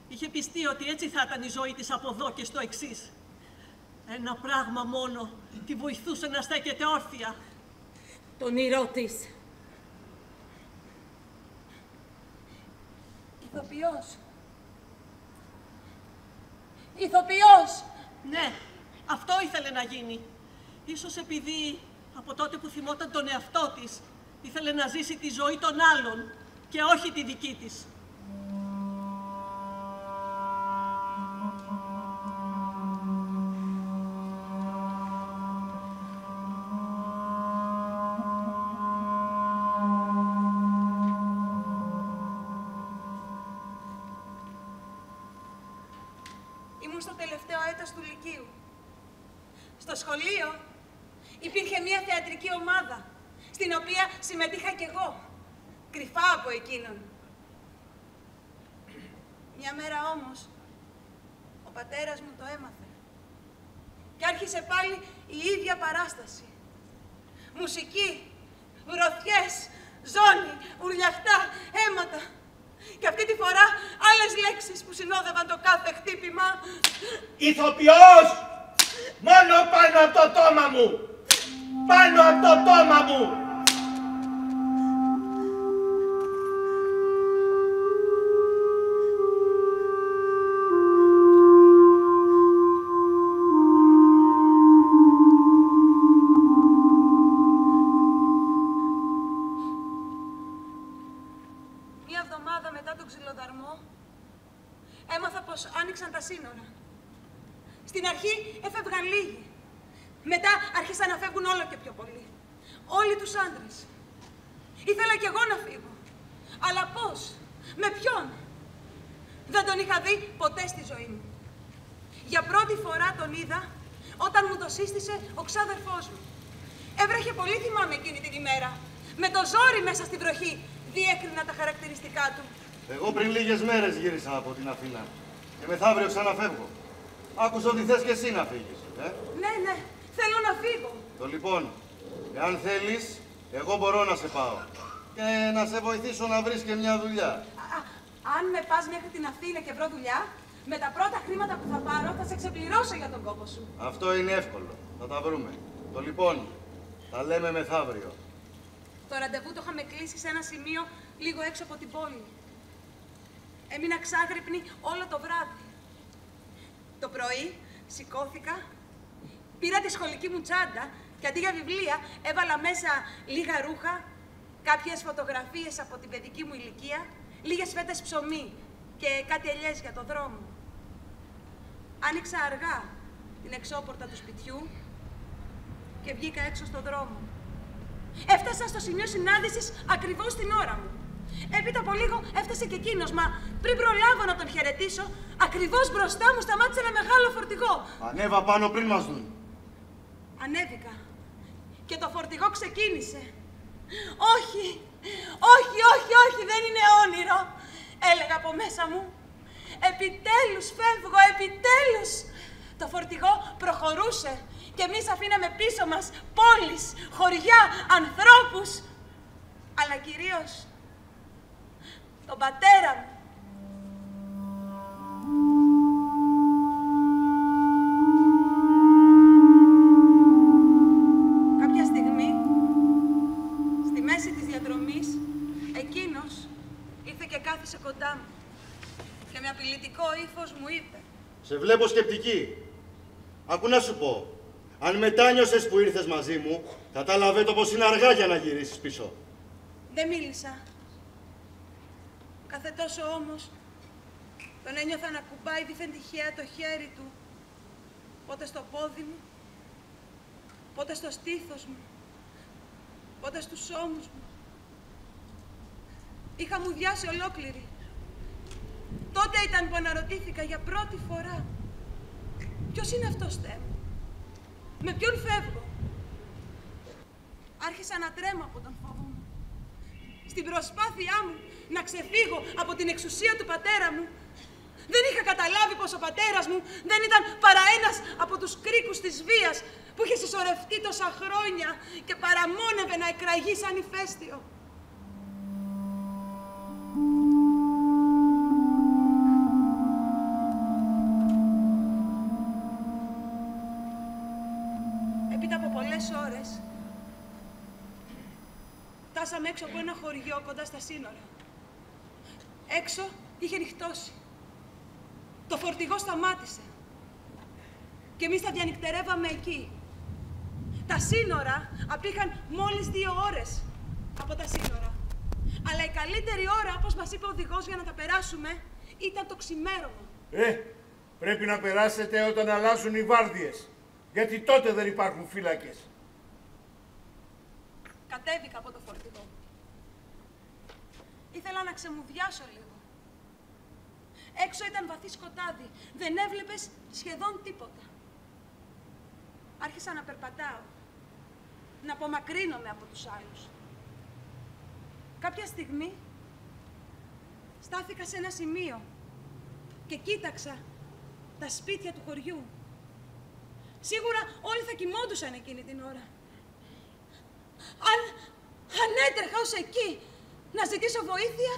Είχε πιστεί ότι έτσι θα ήταν η ζωή της από εδώ και στο εξής. Ένα πράγμα μόνο τη βοηθούσε να στέκεται όρθια. Το όνειρό της. Ηθοποιός. Ηθοποιός! Ναι, αυτό ήθελε να γίνει. Ίσως επειδή από τότε που θυμόταν τον εαυτό της, ήθελε να ζήσει τη ζωή των άλλων και όχι τη δική της. Ήμουν στο τελευταίο έτος του Λυκείου. Στο σχολείο υπήρχε μια θεατρική ομάδα, στην οποία συμμετείχα κι εγώ, κρυφά από εκείνον. Μια μέρα όμως, ο πατέρας μου το έμαθε. Και άρχισε πάλι η ίδια παράσταση. Μουσική, γροθιές, ζώνη, ουρλιαχτά, αίματα. Και αυτή τη φορά άλλες λέξεις που συνόδευαν το κάθε χτύπημα. Ηθοποιός! Μόνο πάνω από το τόμα μου! πάνω από το τόμα μου. Μία εβδομάδα μετά τον ξυλοδαρμό, έμαθα πως άνοιξαν τα σύνορα. Στην αρχή έφευγαν λίγοι. Μετά άρχισαν να φεύγουν όλο και πιο πολλοί. Όλοι τους άντρες. Ήθελα κι εγώ να φύγω. Αλλά πώς, με ποιον? Δεν τον είχα δει ποτέ στη ζωή μου. Για πρώτη φορά τον είδα όταν μου το σύστησε ο ξάδερφός μου. Έβρεχε πολύ, θυμάμαι, εκείνη την ημέρα. Με το ζόρι μέσα στη βροχή διέκρινα τα χαρακτηριστικά του. Εγώ πριν λίγες μέρες γύρισα από την Αθήνα και μεθαύριο ξαναφεύγω. Άκουσα ότι θες και εσύ να φύγεις, Ναι, ναι, θέλω να φύγω. Το λοιπόν, εάν θέλεις, εγώ μπορώ να σε πάω και να σε βοηθήσω να βρεις και μια δουλειά. Αν με πας μέχρι την Αθήνα και βρω δουλειά, με τα πρώτα χρήματα που θα πάρω θα σε ξεπληρώσω για τον κόπο σου. Αυτό είναι εύκολο. Θα τα βρούμε. Το λοιπόν, τα λέμε μεθαύριο. Το ραντεβού το είχαμε κλείσει σε ένα σημείο λίγο έξω από την πόλη. Έμεινα ξάγρυπνη όλο το βράδυ. Το πρωί σηκώθηκα, πήρα τη σχολική μου τσάντα και αντί για βιβλία έβαλα μέσα λίγα ρούχα, κάποιες φωτογραφίες από την παιδική μου ηλικία, λίγες φέτες ψωμί και κάτι ελιές για το δρόμο. Άνοιξα αργά την εξώπορτα του σπιτιού και βγήκα έξω στον δρόμο. Έφτασα στο σημείο συνάντησης ακριβώς την ώρα μου. Έπειτα από λίγο έφτασε και εκείνος, μα πριν προλάβω να τον χαιρετήσω, ακριβώς μπροστά μου σταμάτησε ένα μεγάλο φορτηγό. Ανέβα πάνω πριν μας δουν. Ανέβηκα και το φορτηγό ξεκίνησε. Όχι, όχι, όχι, όχι, δεν είναι όνειρο, έλεγα από μέσα μου. Επιτέλους φεύγω, επιτέλους. Το φορτηγό προχωρούσε και εμείς αφήναμε πίσω μας πόλεις, χωριά, ανθρώπους, αλλά κυρίως τον πατέρα μου. Κάποια στιγμή, στη μέση της διαδρομής, εκείνος ήρθε και κάθισε κοντά μου και με απειλητικό ύφος μου είπε: Σε βλέπω σκεπτική. Άκου να σου πω. Αν μετάνιωσες που ήρθες μαζί μου, καταλαβαίνω πως είναι αργά για να γυρίσεις πίσω. Δεν μίλησα. Κάθε τόσο όμως, τον ένιωθα να κουμπάει δίθεν τυχαία το χέρι του, πότε στο πόδι μου, πότε στο στήθος μου, πότε στους ώμους μου. Είχα μουδιάσει ολόκληρη. Τότε ήταν που αναρωτήθηκα για πρώτη φορά. Ποιος είναι αυτός, Θεέ μου? Με ποιον φεύγω? Άρχισα να τρέμω από τον φόβο μου. Στην προσπάθειά μου να ξεφύγω από την εξουσία του πατέρα μου, δεν είχα καταλάβει πως ο πατέρας μου δεν ήταν παρά ένας από τους κρίκους της βίας που είχε συσσωρευτεί τόσα χρόνια και παραμόνευε να εκραγεί σαν ηφαίστειο. Έπειτα από πολλές ώρες, φτάσαμε έξω από ένα χωριό κοντά στα σύνορα. Έξω είχε νυχτώσει. Το φορτηγό σταμάτησε. Και εμείς τα διανυκτερεύαμε εκεί. Τα σύνορα απήχαν μόλις 2 ώρες από τα σύνορα. Αλλά η καλύτερη ώρα, όπως μας είπε ο οδηγός, για να τα περάσουμε, ήταν το ξημέρωμα. Πρέπει να περάσετε όταν αλλάζουν οι βάρδιες. Γιατί τότε δεν υπάρχουν φύλακες. Κατέβηκα από το φορτηγό. Ήθελα να ξεμουδιάσω λίγο. Έξω ήταν βαθύ σκοτάδι. Δεν έβλεπες σχεδόν τίποτα. Άρχισα να περπατάω. Να απομακρύνομαι από τους άλλους. Κάποια στιγμή στάθηκα σε ένα σημείο και κοίταξα τα σπίτια του χωριού. Σίγουρα όλοι θα κοιμόντουσαν εκείνη την ώρα. Αν έτρεχα ως εκεί να ζητήσω βοήθεια,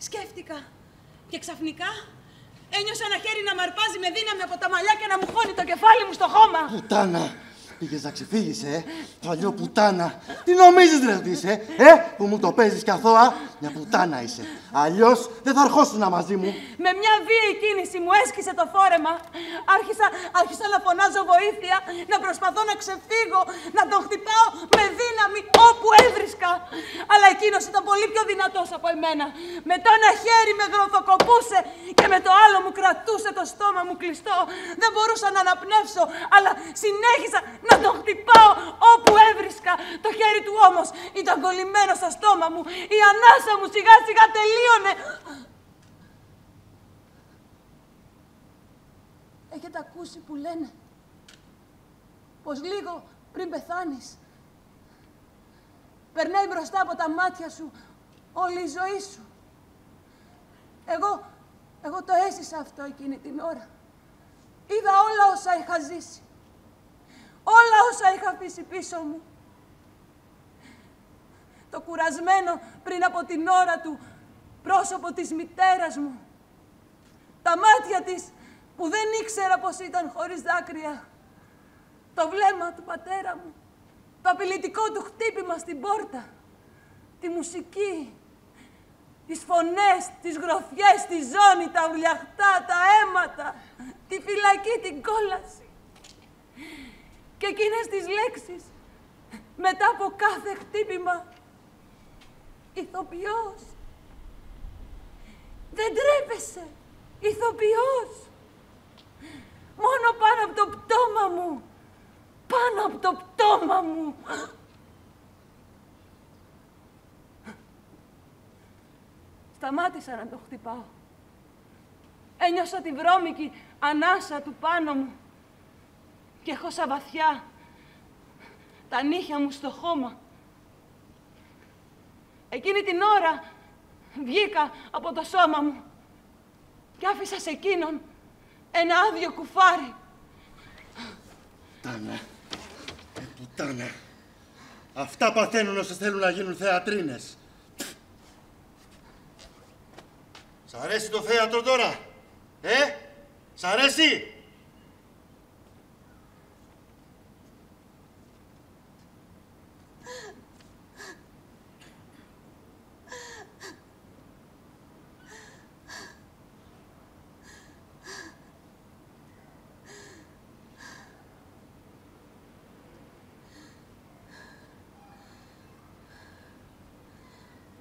σκέφτηκα. Και ξαφνικά ένιωσα ένα χέρι να μ' αρπάζει με δύναμη από τα μαλλιά και να μου χώνει το κεφάλι μου στο χώμα. Τάνα, Πήγες να ξεφύγεις, παλιό πουτάνα. Τι νομίζεις ρε ότι είσαι, που μου το παίζεις κι αθώα. Μια πουτάνα είσαι. Αλλιώς δεν θα ερχόσουν μαζί μου. Με μια βίαιη κίνηση μου έσκησε το φόρεμα. Άρχισα να φωνάζω βοήθεια, να προσπαθώ να ξεφύγω, να τον χτυπάω με δύναμη όπου έβρισκα. Αλλά εκείνος ήταν πολύ πιο δυνατός από εμένα. Με το ένα χέρι με γροθοκοπούσε και με το άλλο μου κρατούσε το στόμα μου κλειστό. Δεν μπορούσα να αναπνεύσω, αλλά συνέχισα να τον χτυπάω όπου έβρισκα. Το χέρι του όμως ήταν κολλημένο στο στόμα μου. Η ανάσα μου σιγά σιγά τελείωνε. Έχετε ακούσει που λένε πως λίγο πριν πεθάνεις περνάει μπροστά από τα μάτια σου όλη η ζωή σου. Εγώ το έζησα αυτό εκείνη την ώρα. Είδα όλα όσα είχα ζήσει. Όλα όσα είχα αφήσει πίσω μου. Το κουρασμένο πριν από την ώρα του πρόσωπο της μητέρας μου. Τα μάτια της που δεν ήξερα πως ήταν χωρίς δάκρυα. Το βλέμμα του πατέρα μου. Το απειλητικό του χτύπημα στην πόρτα. Τη μουσική. Τις φωνές, τις γροθιές, τη ζώνη, τα ουρλιαχτά, τα αίματα. Τη φυλακή, την κόλαση. Και εκείνες τις λέξεις. Μετά από κάθε χτύπημα. Ηθοποιός. Δεν τρέπεσαι. Ηθοποιός. Μόνο πάνω από το πτώμα μου. Πάνω από το πτώμα μου. Σταμάτησα να το χτυπάω. Ένιωσα τη βρώμικη ανάσα του πάνω μου και χώσα βαθιά τα νύχια μου στο χώμα. Εκείνη την ώρα βγήκα από το σώμα μου και άφησα σε εκείνον ένα άδειο κουφάρι. Πουτάνα. Πουτάνα. Αυτά παθαίνουν όσες θέλουν να γίνουν θεατρίνες. Σ' αρέσει το θέατρο τώρα, σ' αρέσει?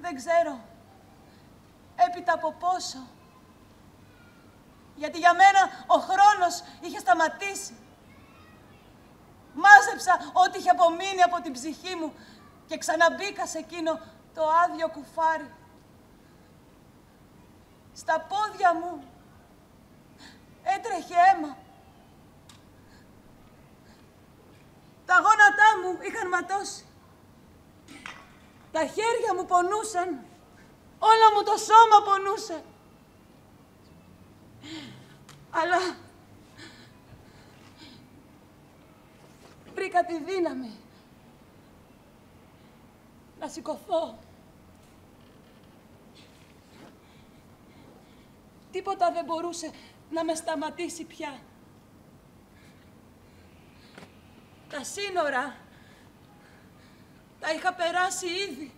Δεν ξέρω. Έπειτα από πόσο. Γιατί για μένα ο χρόνος είχε σταματήσει. Μάζεψα ό,τι είχε απομείνει από την ψυχή μου και ξαναμπήκα σε εκείνο το άδειο κουφάρι. Στα πόδια μου έτρεχε αίμα. Τα γόνατά μου είχαν ματώσει. Τα χέρια μου πονούσαν. Όλο μου το σώμα πονούσε. Αλλά βρήκα τη δύναμη να σηκωθώ. Τίποτα δεν μπορούσε να με σταματήσει πια. Τα σύνορα τα είχα περάσει ήδη.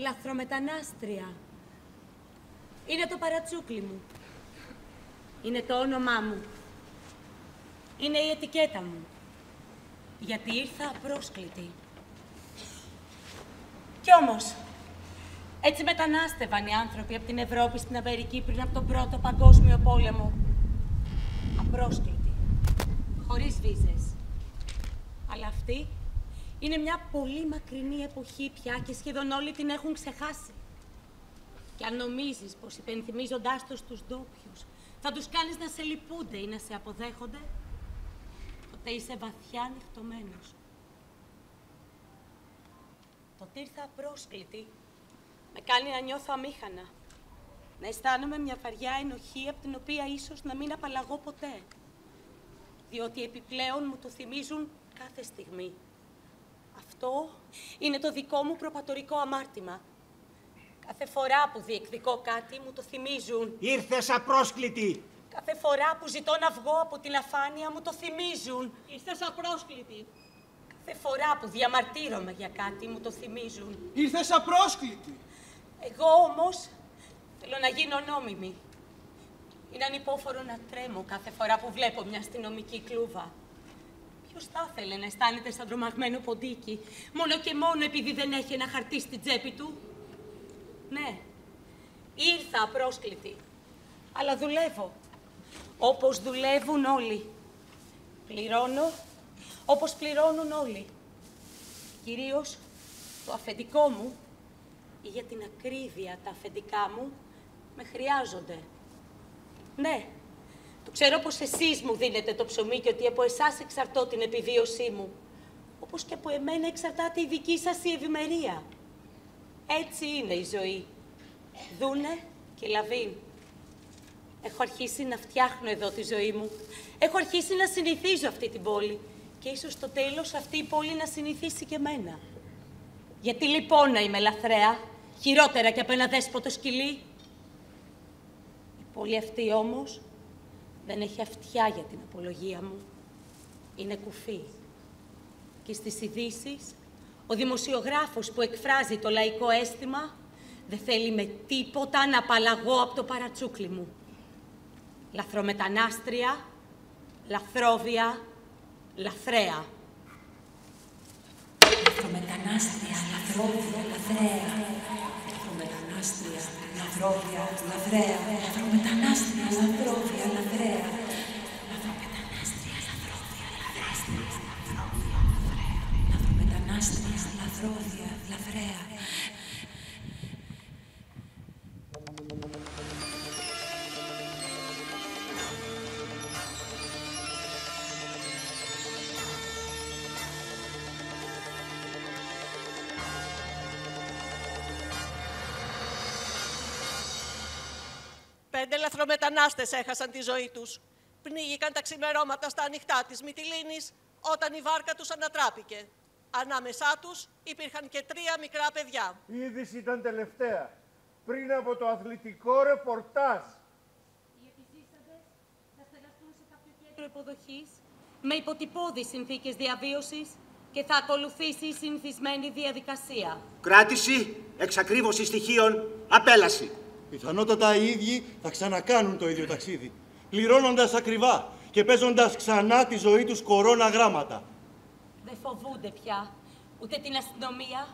Λαθρομετανάστρια. Είναι το παρατσούκλι μου. Είναι το όνομά μου. Είναι η ετικέτα μου. Γιατί ήρθα απρόσκλητη. Κι όμως, έτσι μετανάστευαν οι άνθρωποι από την Ευρώπη στην Αμερική πριν από τον Πρώτο Παγκόσμιο Πόλεμο. Απρόσκλητοι. Χωρίς βίζες. Αλλά αυτή είναι μια πολύ μακρινή εποχή πια και σχεδόν όλοι την έχουν ξεχάσει. Και αν νομίζεις πως υπενθυμίζοντάς τους τους ντόπιους θα τους κάνεις να σε λυπούνται ή να σε αποδέχονται, τότε είσαι βαθιά νυχτωμένος. Το ότι ήρθα απρόσκλητη με κάνει να νιώθω αμήχανα. Να αισθάνομαι μια βαριά ενοχή από την οποία ίσως να μην απαλλαγώ ποτέ. Διότι επιπλέον μου το θυμίζουν κάθε στιγμή. Αυτό είναι το δικό μου προπατορικό αμάρτημα. Κάθε φορά που διεκδικώ κάτι μου το θυμίζουν. Ήρθες απρόσκλητη. Κάθε φορά που ζητώ να βγω από την αφάνεια μου το θυμίζουν. Ήρθες απρόσκλητη. Κάθε φορά που διαμαρτύρομαι για κάτι μου το θυμίζουν. Ήρθες απρόσκλητη. Εγώ όμως θέλω να γίνω νόμιμη. Είναι ανυπόφορο να τρέμω κάθε φορά που βλέπω μια αστυνομική κλούβα. Ποιος θα ήθελε να αισθάνεται σαν τρομαγμένο ποντίκι, μόνο και μόνο επειδή δεν έχει ένα χαρτί στην τσέπη του? Ναι, ήρθα απρόσκλητη, αλλά δουλεύω. Όπως δουλεύουν όλοι. Πληρώνω όπως πληρώνουν όλοι. Κυρίως το αφεντικό μου, ή για την ακρίβεια τα αφεντικά μου, με χρειάζονται. Ναι, το ξέρω πως εσείς μου δίνετε το ψωμί και ότι από εσάς εξαρτώ την επιβίωσή μου. Όπως και από εμένα εξαρτάται η δική σας η ευημερία. Έτσι είναι η ζωή. Δούνε και λαβήν. Έχω αρχίσει να φτιάχνω εδώ τη ζωή μου. Έχω αρχίσει να συνηθίζω αυτή την πόλη. Και ίσως στο τέλος αυτή η πόλη να συνηθίσει και εμένα. Γιατί λοιπόν να είμαι λαθρέα, χειρότερα και από ένα δέσποτο σκυλί? Η πόλη αυτή όμως δεν έχει αυτιά για την απολογία μου. Είναι κουφή. Και στις ειδήσεις, ο δημοσιογράφος που εκφράζει το λαϊκό αίσθημα δεν θέλει με τίποτα να απαλλαγώ από το παρατσούκλι μου. Λαθρομετανάστρια, λαθρόβια, λαθρέα. Λαθρομετανάστρια, λαθρόβια, λαθρέα. Λαθρομετανάστρια, λαθρόβια, λαθρέα. Λαθρομετανάστρια, λαθρόβια, λαθρέα. Λαθρομετανάστρια, λαθρόβια, λαθρέα. Λαθρομετανάστρια, λαθρόβια, λαθρέα. Πέντε λαθρομετανάστες έχασαν τη ζωή τους. Πνίγηκαν τα ξημερώματα στα ανοιχτά της Μυτιλήνης όταν η βάρκα τους ανατράπηκε. Ανάμεσά τους υπήρχαν και 3 μικρά παιδιά. Η είδηση ήταν τελευταία, πριν από το αθλητικό ρεπορτάζ. Οι επιζήσαντες θα στεγαστούν σε κάποιο κέντρο υποδοχής με υποτυπώδεις συνθήκες διαβίωσης και θα ακολουθήσει η συνηθισμένη διαδικασία. Κράτηση, εξακρίβωση στοιχείων, απέλαση. Πιθανότατα οι ίδιοι θα ξανακάνουν το ίδιο ταξίδι, πληρώνοντας ακριβά και παίζοντας ξανά τη ζωή τους κορώνα γράμματα. Δεν φοβούνται πια ούτε την αστυνομία,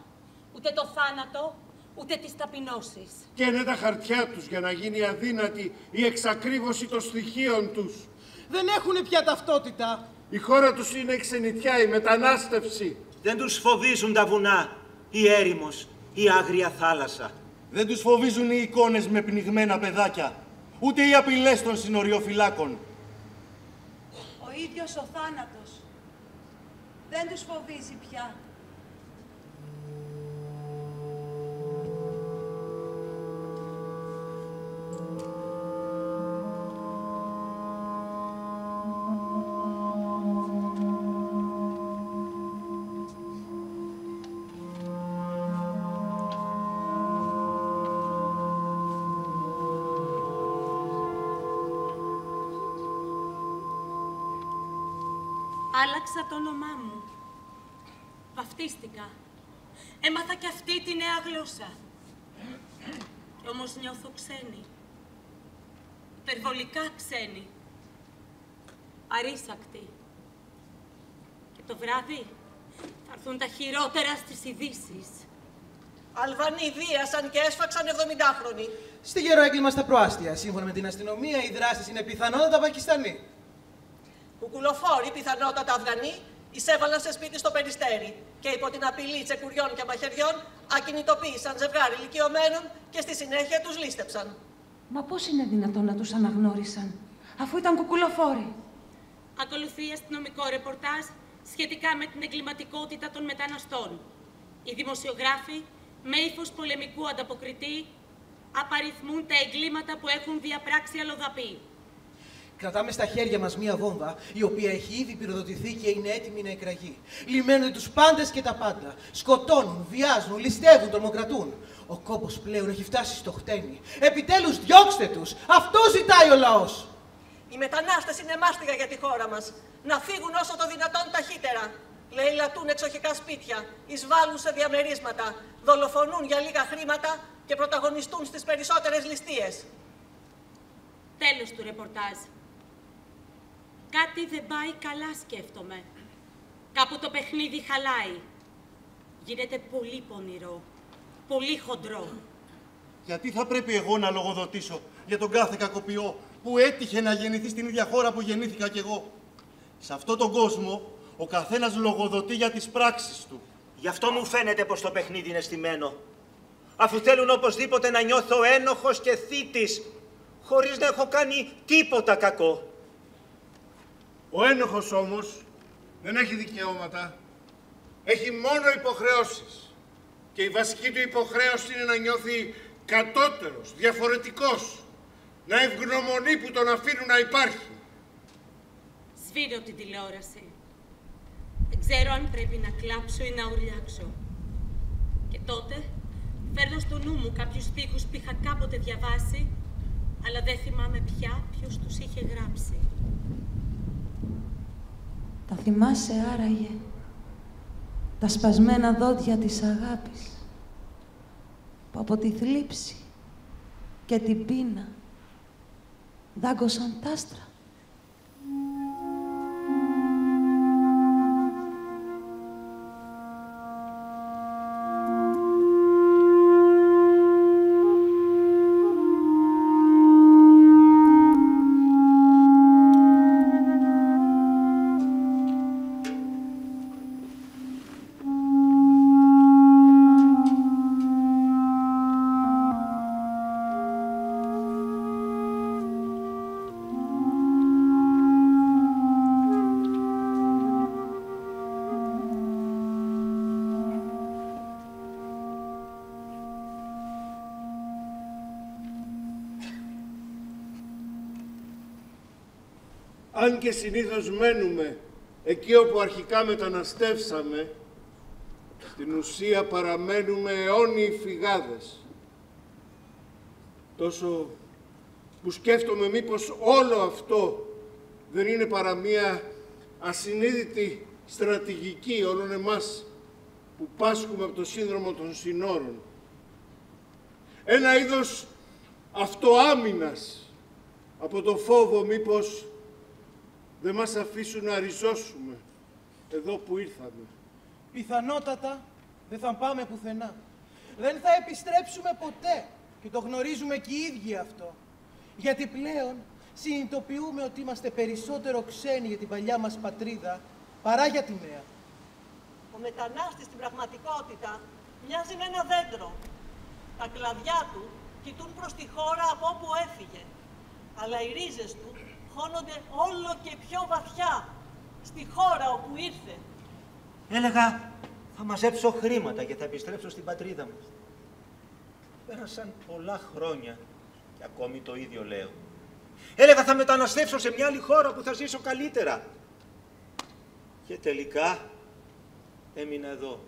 ούτε το θάνατο, ούτε τις ταπεινώσεις. Και είναι τα χαρτιά τους για να γίνει αδύνατη η εξακρίβωση των στοιχείων τους. Δεν έχουνε πια ταυτότητα. Η χώρα τους είναι η ξενιτιά, η μετανάστευση. Δεν τους φοβίζουν τα βουνά, η έρημος, η άγρια θάλασσα. Δεν τους φοβίζουν οι εικόνες με πνιγμένα παιδάκια, ούτε οι απειλές των συνοριοφυλάκων. Ο ίδιος ο θάνατος δεν τους φοβίζει πια. Άλλαξα το όνομά μου. Βαφτίστηκα. Έμαθα και αυτή τη νέα γλώσσα. Και όμως νιώθω ξένη. Υπερβολικά ξένη. Αρίσακτη. Και το βράδυ θα έρθουν τα χειρότερα στις ειδήσεις. Αλβανοί βίασαν και έσφαξαν 70χρονοι. Στη γεροέγκλημα στα προάστια. Σύμφωνα με την αστυνομία, οι δράσεις είναι πιθανότατα Πακιστανοί. Κουκουλοφόροι, πιθανότατα Αφγανοί, εισέβαλαν σε σπίτι στο Περιστέρι και υπό την απειλή τσεκουριών και μαχαιριών ακινητοποίησαν ζευγάρι ηλικιωμένων και στη συνέχεια τους λίστεψαν. Μα πώς είναι δυνατόν να τους αναγνώρισαν, αφού ήταν κουκουλοφόροι? Ακολουθεί αστυνομικό ρεπορτάζ σχετικά με την εγκληματικότητα των μεταναστών. Οι δημοσιογράφοι, με ύφος πολεμικού ανταποκριτή, απαριθμούν τα εγκλήματα που έχουν διαπράξει αλλοδαποί. Κρατάμε στα χέρια μας μία βόμβα, η οποία έχει ήδη πυροδοτηθεί και είναι έτοιμη να εκραγεί. Λυμαίνονται τους πάντες και τα πάντα. Σκοτώνουν, βιάζουν, ληστεύουν, τρομοκρατούν. Ο κόπος πλέον έχει φτάσει στο χτένι. Επιτέλους διώξτε τους! Αυτό ζητάει ο λαός! Οι μετανάστες είναι μάστιγα για τη χώρα μας. Να φύγουν όσο το δυνατόν ταχύτερα. Λαιλατούν εξοχικά σπίτια, εισβάλλουν σε διαμερίσματα, δολοφονούν για λίγα χρήματα και πρωταγωνιστούν στις περισσότερες ληστείες. Τέλος του ρεπορτάζ. Κάτι δεν πάει καλά, σκέφτομαι. Κάπου το παιχνίδι χαλάει. Γίνεται πολύ πονηρό, πολύ χοντρό. Γιατί θα πρέπει εγώ να λογοδοτήσω για τον κάθε κακοποιό που έτυχε να γεννηθεί στην ίδια χώρα που γεννήθηκα κι εγώ? Σε αυτόν τον κόσμο, ο καθένας λογοδοτεί για τις πράξεις του. Γι' αυτό μου φαίνεται πως το παιχνίδι είναι στημένο. Αφού θέλουν οπωσδήποτε να νιώθω ένοχος και θήτης, χωρίς να έχω κάνει τίποτα κακό. Ο ένοχος όμως δεν έχει δικαιώματα. Έχει μόνο υποχρεώσεις. Και η βασική του υποχρέωση είναι να νιώθει κατώτερος, διαφορετικός. Να ευγνωμονεί που τον αφήνουν να υπάρχει. Σβήνω την τηλεόραση. Δεν ξέρω αν πρέπει να κλάψω ή να ουρλιάξω. Και τότε φέρνω στο νου μου κάποιους στίχους που είχα κάποτε διαβάσει, αλλά δεν θυμάμαι πια ποιος τους είχε γράψει. Τα θυμάσαι άραγε, τα σπασμένα δόντια της αγάπης, που από τη θλίψη και την πείνα δάγκωσαν τ' άστρα. Αν και συνήθως μένουμε εκεί όπου αρχικά μεταναστεύσαμε, στην ουσία παραμένουμε αιώνιοι φυγάδες. Τόσο που σκέφτομαι μήπως όλο αυτό δεν είναι παρά μία ασυνείδητη στρατηγική όλων εμάς που πάσχουμε από το σύνδρομο των συνόρων. Ένα είδος αυτοάμυνας από το φόβο μήπως δεν μας αφήσουν να ριζώσουμε εδώ που ήρθαμε. Πιθανότατα δεν θα πάμε πουθενά. Δεν θα επιστρέψουμε ποτέ και το γνωρίζουμε και οι ίδιοι αυτό. Γιατί πλέον συνειδητοποιούμε ότι είμαστε περισσότερο ξένοι για την παλιά μας πατρίδα παρά για τη νέα. Ο μετανάστης στην πραγματικότητα μοιάζει με ένα δέντρο. Τα κλαδιά του κοιτούν προς τη χώρα από όπου έφυγε. Αλλά οι ρίζες του χώνονται όλο και πιο βαθιά στη χώρα όπου ήρθε. Έλεγα, θα μαζέψω χρήματα και θα επιστρέψω στην πατρίδα μου. Πέρασαν πολλά χρόνια και ακόμη το ίδιο λέω. Έλεγα, θα μεταναστεύσω σε μια άλλη χώρα που θα ζήσω καλύτερα. Και τελικά έμεινα εδώ.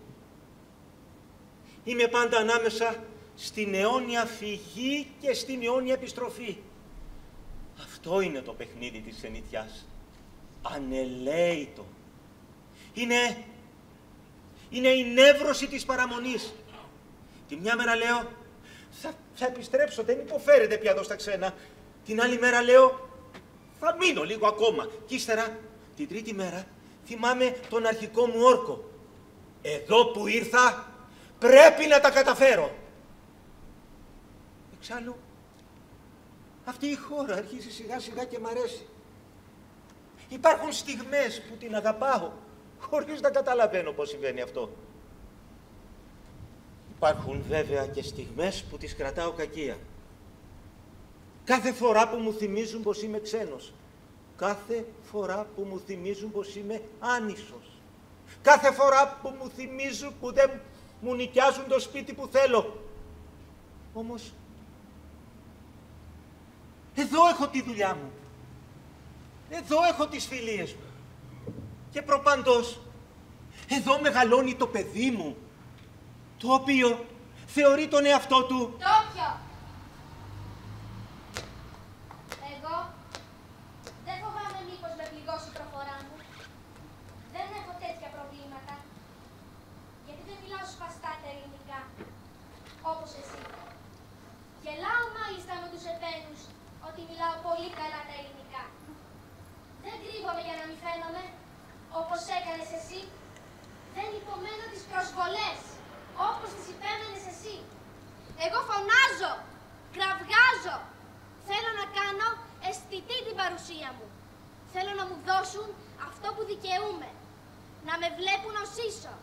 Είμαι πάντα ανάμεσα στην αιώνια φυγή και στην αιώνια επιστροφή. Αυτό είναι το παιχνίδι της ξενιτιάς. Ανελαίητο. Είναι η νεύρωση της παραμονής. Τη μια μέρα λέω, Θα επιστρέψω, δεν υποφέρετε πια εδώ στα ξένα. Την άλλη μέρα λέω, θα μείνω λίγο ακόμα. Κι ύστερα, την τρίτη μέρα, θυμάμαι τον αρχικό μου όρκο. Εδώ που ήρθα, πρέπει να τα καταφέρω. Εξάλλου, αυτή η χώρα αρχίζει σιγά σιγά και μ' αρέσει. Υπάρχουν στιγμές που την αγαπάω, χωρίς να καταλαβαίνω πώς συμβαίνει αυτό. Υπάρχουν βέβαια και στιγμές που τις κρατάω κακία. Κάθε φορά που μου θυμίζουν πως είμαι ξένος. Κάθε φορά που μου θυμίζουν πως είμαι άνισος. Κάθε φορά που μου θυμίζουν που δεν μου νοικιάζουν το σπίτι που θέλω. Όμως, εδώ έχω τη δουλειά μου. Εδώ έχω τις φιλίες μου. Και προπαντός, εδώ μεγαλώνει το παιδί μου, το οποίο θεωρεί τον εαυτό του. Τόπιο! Εγώ δεν φοβάμαι μήπως με πληγώσει η προφορά μου. Δεν έχω τέτοια προβλήματα. Γιατί δεν μιλάω σπαστά τα ελληνικά, όπως εσύ. Γελάω μάλιστα με τους επένους ότι μιλάω πολύ καλά τα ελληνικά. Δεν κρύβομαι για να μην φαίνομαι, όπως έκανες εσύ. Δεν υπομένω τις προσβολές, όπως τις υπέμενες εσύ. Εγώ φωνάζω, κραυγάζω. Θέλω να κάνω αισθητή την παρουσία μου. Θέλω να μου δώσουν αυτό που δικαιούμαι. Να με βλέπουν ως ίσο.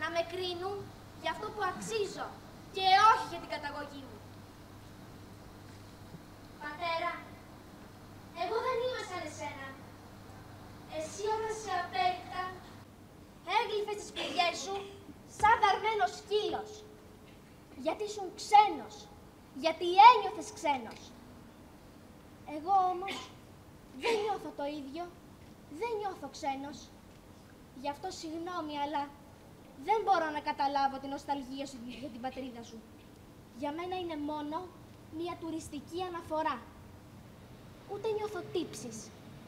Να με κρίνουν για αυτό που αξίζω και όχι για την καταγωγή μου. Πατέρα, εγώ δεν είμαι σαν εσένα. Εσύ όταν σε απέκτα, έγλυφες τις πληγές σου σαν δαρμένος σκύλος. Γιατί ήσουν ξένος. Γιατί ένιωθες ξένος. Εγώ όμως δεν νιώθω το ίδιο. Δεν νιώθω ξένος. Γι' αυτό συγγνώμη, αλλά δεν μπορώ να καταλάβω την νοσταλγία σου για την πατρίδα σου. Για μένα είναι μόνο μια τουριστική αναφορά. Ούτε νιώθω τύψεις,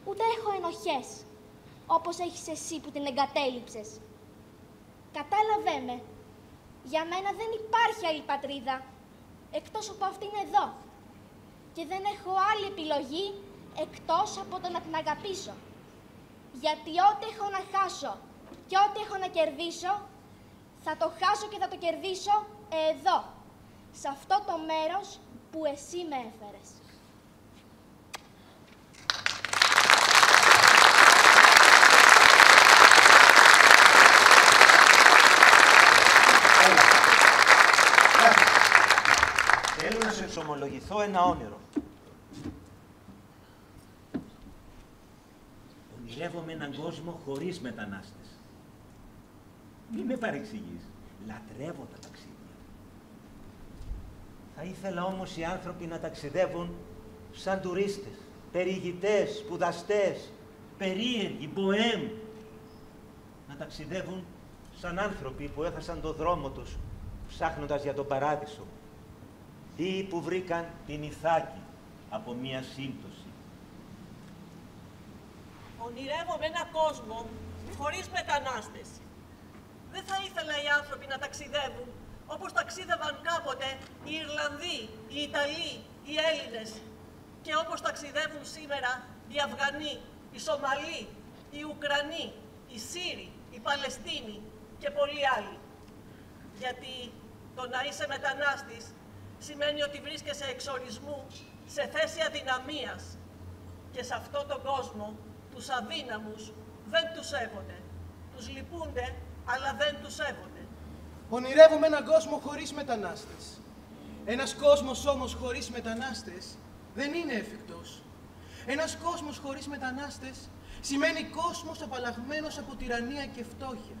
ούτε έχω ενοχές, όπως έχεις εσύ που την εγκατέλειψες. Κατάλαβέ με, για μένα δεν υπάρχει άλλη πατρίδα, εκτός από αυτήν εδώ. Και δεν έχω άλλη επιλογή εκτός από το να την αγαπήσω. Γιατί ό,τι έχω να χάσω και ό,τι έχω να κερδίσω, θα το χάσω και θα το κερδίσω εδώ, σε αυτό το μέρος που εσύ με έφερες. Θέλω να σου εξομολογηθώ ένα όνειρο. Ονειρεύομαι έναν κόσμο χωρίς μετανάστες. Μη με παρεξηγείς. Λατρεύω τα ταξίδια. Θα ήθελα όμως οι άνθρωποι να ταξιδεύουν σαν τουρίστες, περιηγητές, σπουδαστές, περίεργοι, μποέμ. Να ταξιδεύουν σαν άνθρωποι που έχασαν το δρόμο τους ψάχνοντας για τον παράδεισο ή που βρήκαν την Ιθάκη από μία σύμπτωση. Ονειρεύομαι έναν κόσμο χωρίς μετανάστες. Δεν θα ήθελα οι άνθρωποι να ταξιδεύουν όπως ταξίδευαν κάποτε οι Ιρλανδοί, οι Ιταλοί, οι Έλληνες και όπως ταξιδεύουν σήμερα οι Αφγανοί, οι Σομαλοί, οι Ουκρανοί, οι Σύριοι, οι Παλαιστίνοι και πολλοί άλλοι. Γιατί το να είσαι μετανάστης σημαίνει ότι βρίσκεσαι εξορισμού σε θέση αδυναμίας και σε αυτόν τον κόσμο τους αδύναμους δεν τους σέβονται. Τους λυπούνται, αλλά δεν τους σέβονται. Ονειρεύομαι έναν κόσμο χωρίς μετανάστες. Ένας κόσμος όμως χωρίς μετανάστες δεν είναι εφικτός. Ένας κόσμος χωρίς μετανάστες σημαίνει κόσμος απαλλαγμένος από τυραννία και φτώχεια.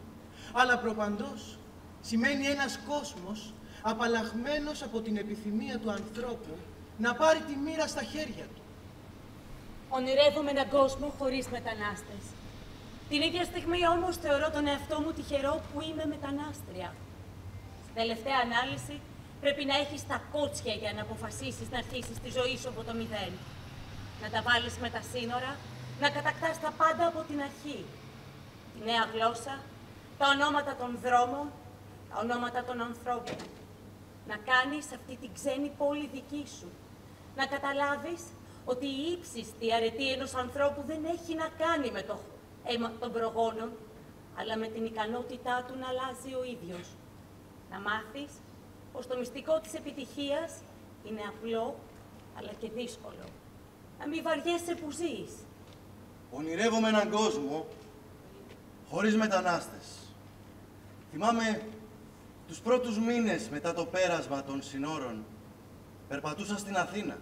Αλλά προπαντός σημαίνει ένας κόσμος απαλλαγμένος από την επιθυμία του ανθρώπου να πάρει τη μοίρα στα χέρια του. Ονειρεύομαι έναν κόσμο χωρίς μετανάστες. Την ίδια στιγμή όμως θεωρώ τον εαυτό μου τυχερό που είμαι μετανάστρια. Στην τελευταία ανάλυση πρέπει να έχεις τα κότσια για να αποφασίσεις να αρχίσεις τη ζωή σου από το μηδέν. Να τα βάλεις με τα σύνορα, να κατακτάς τα πάντα από την αρχή. Τη νέα γλώσσα, τα ονόματα των δρόμων, τα ονόματα των ανθρώπων. Να κάνεις αυτή την ξένη πόλη δική σου. Να καταλάβεις ότι η ύψιστη αρετή ενός ανθρώπου δεν έχει να κάνει με το αίμα των προγόνων, αλλά με την ικανότητά του να αλλάζει ο ίδιος. Να μάθεις πως το μυστικό της επιτυχίας είναι απλό, αλλά και δύσκολο. Να μην βαριέσαι που ζεις. Ονειρεύομαι έναν κόσμο χωρίς μετανάστες. Θυμάμαι τους πρώτους μήνες μετά το πέρασμα των συνόρων, περπατούσα στην Αθήνα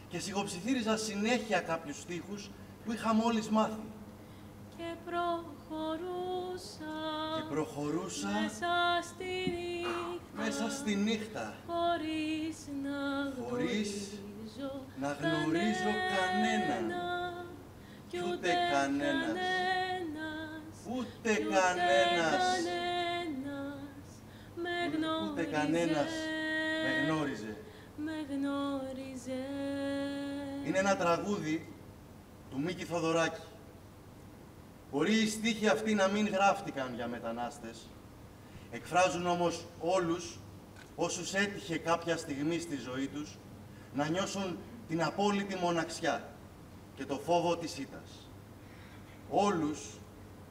και σιγοψιθύριζα συνέχεια κάποιους στίχους που είχα μόλις μάθει. Και προχωρούσα μέσα στη νύχτα, χωρίς να γνωρίζω κανέναν, κι ούτε κανένας με γνώριζε. Είναι ένα τραγούδι του Μίκη Θοδωράκη. Μπορεί οι στίχοι αυτοί να μην γράφτηκαν για μετανάστες, εκφράζουν όμως όλους όσους έτυχε κάποια στιγμή στη ζωή τους να νιώσουν την απόλυτη μοναξιά και το φόβο της ήττας. Όλους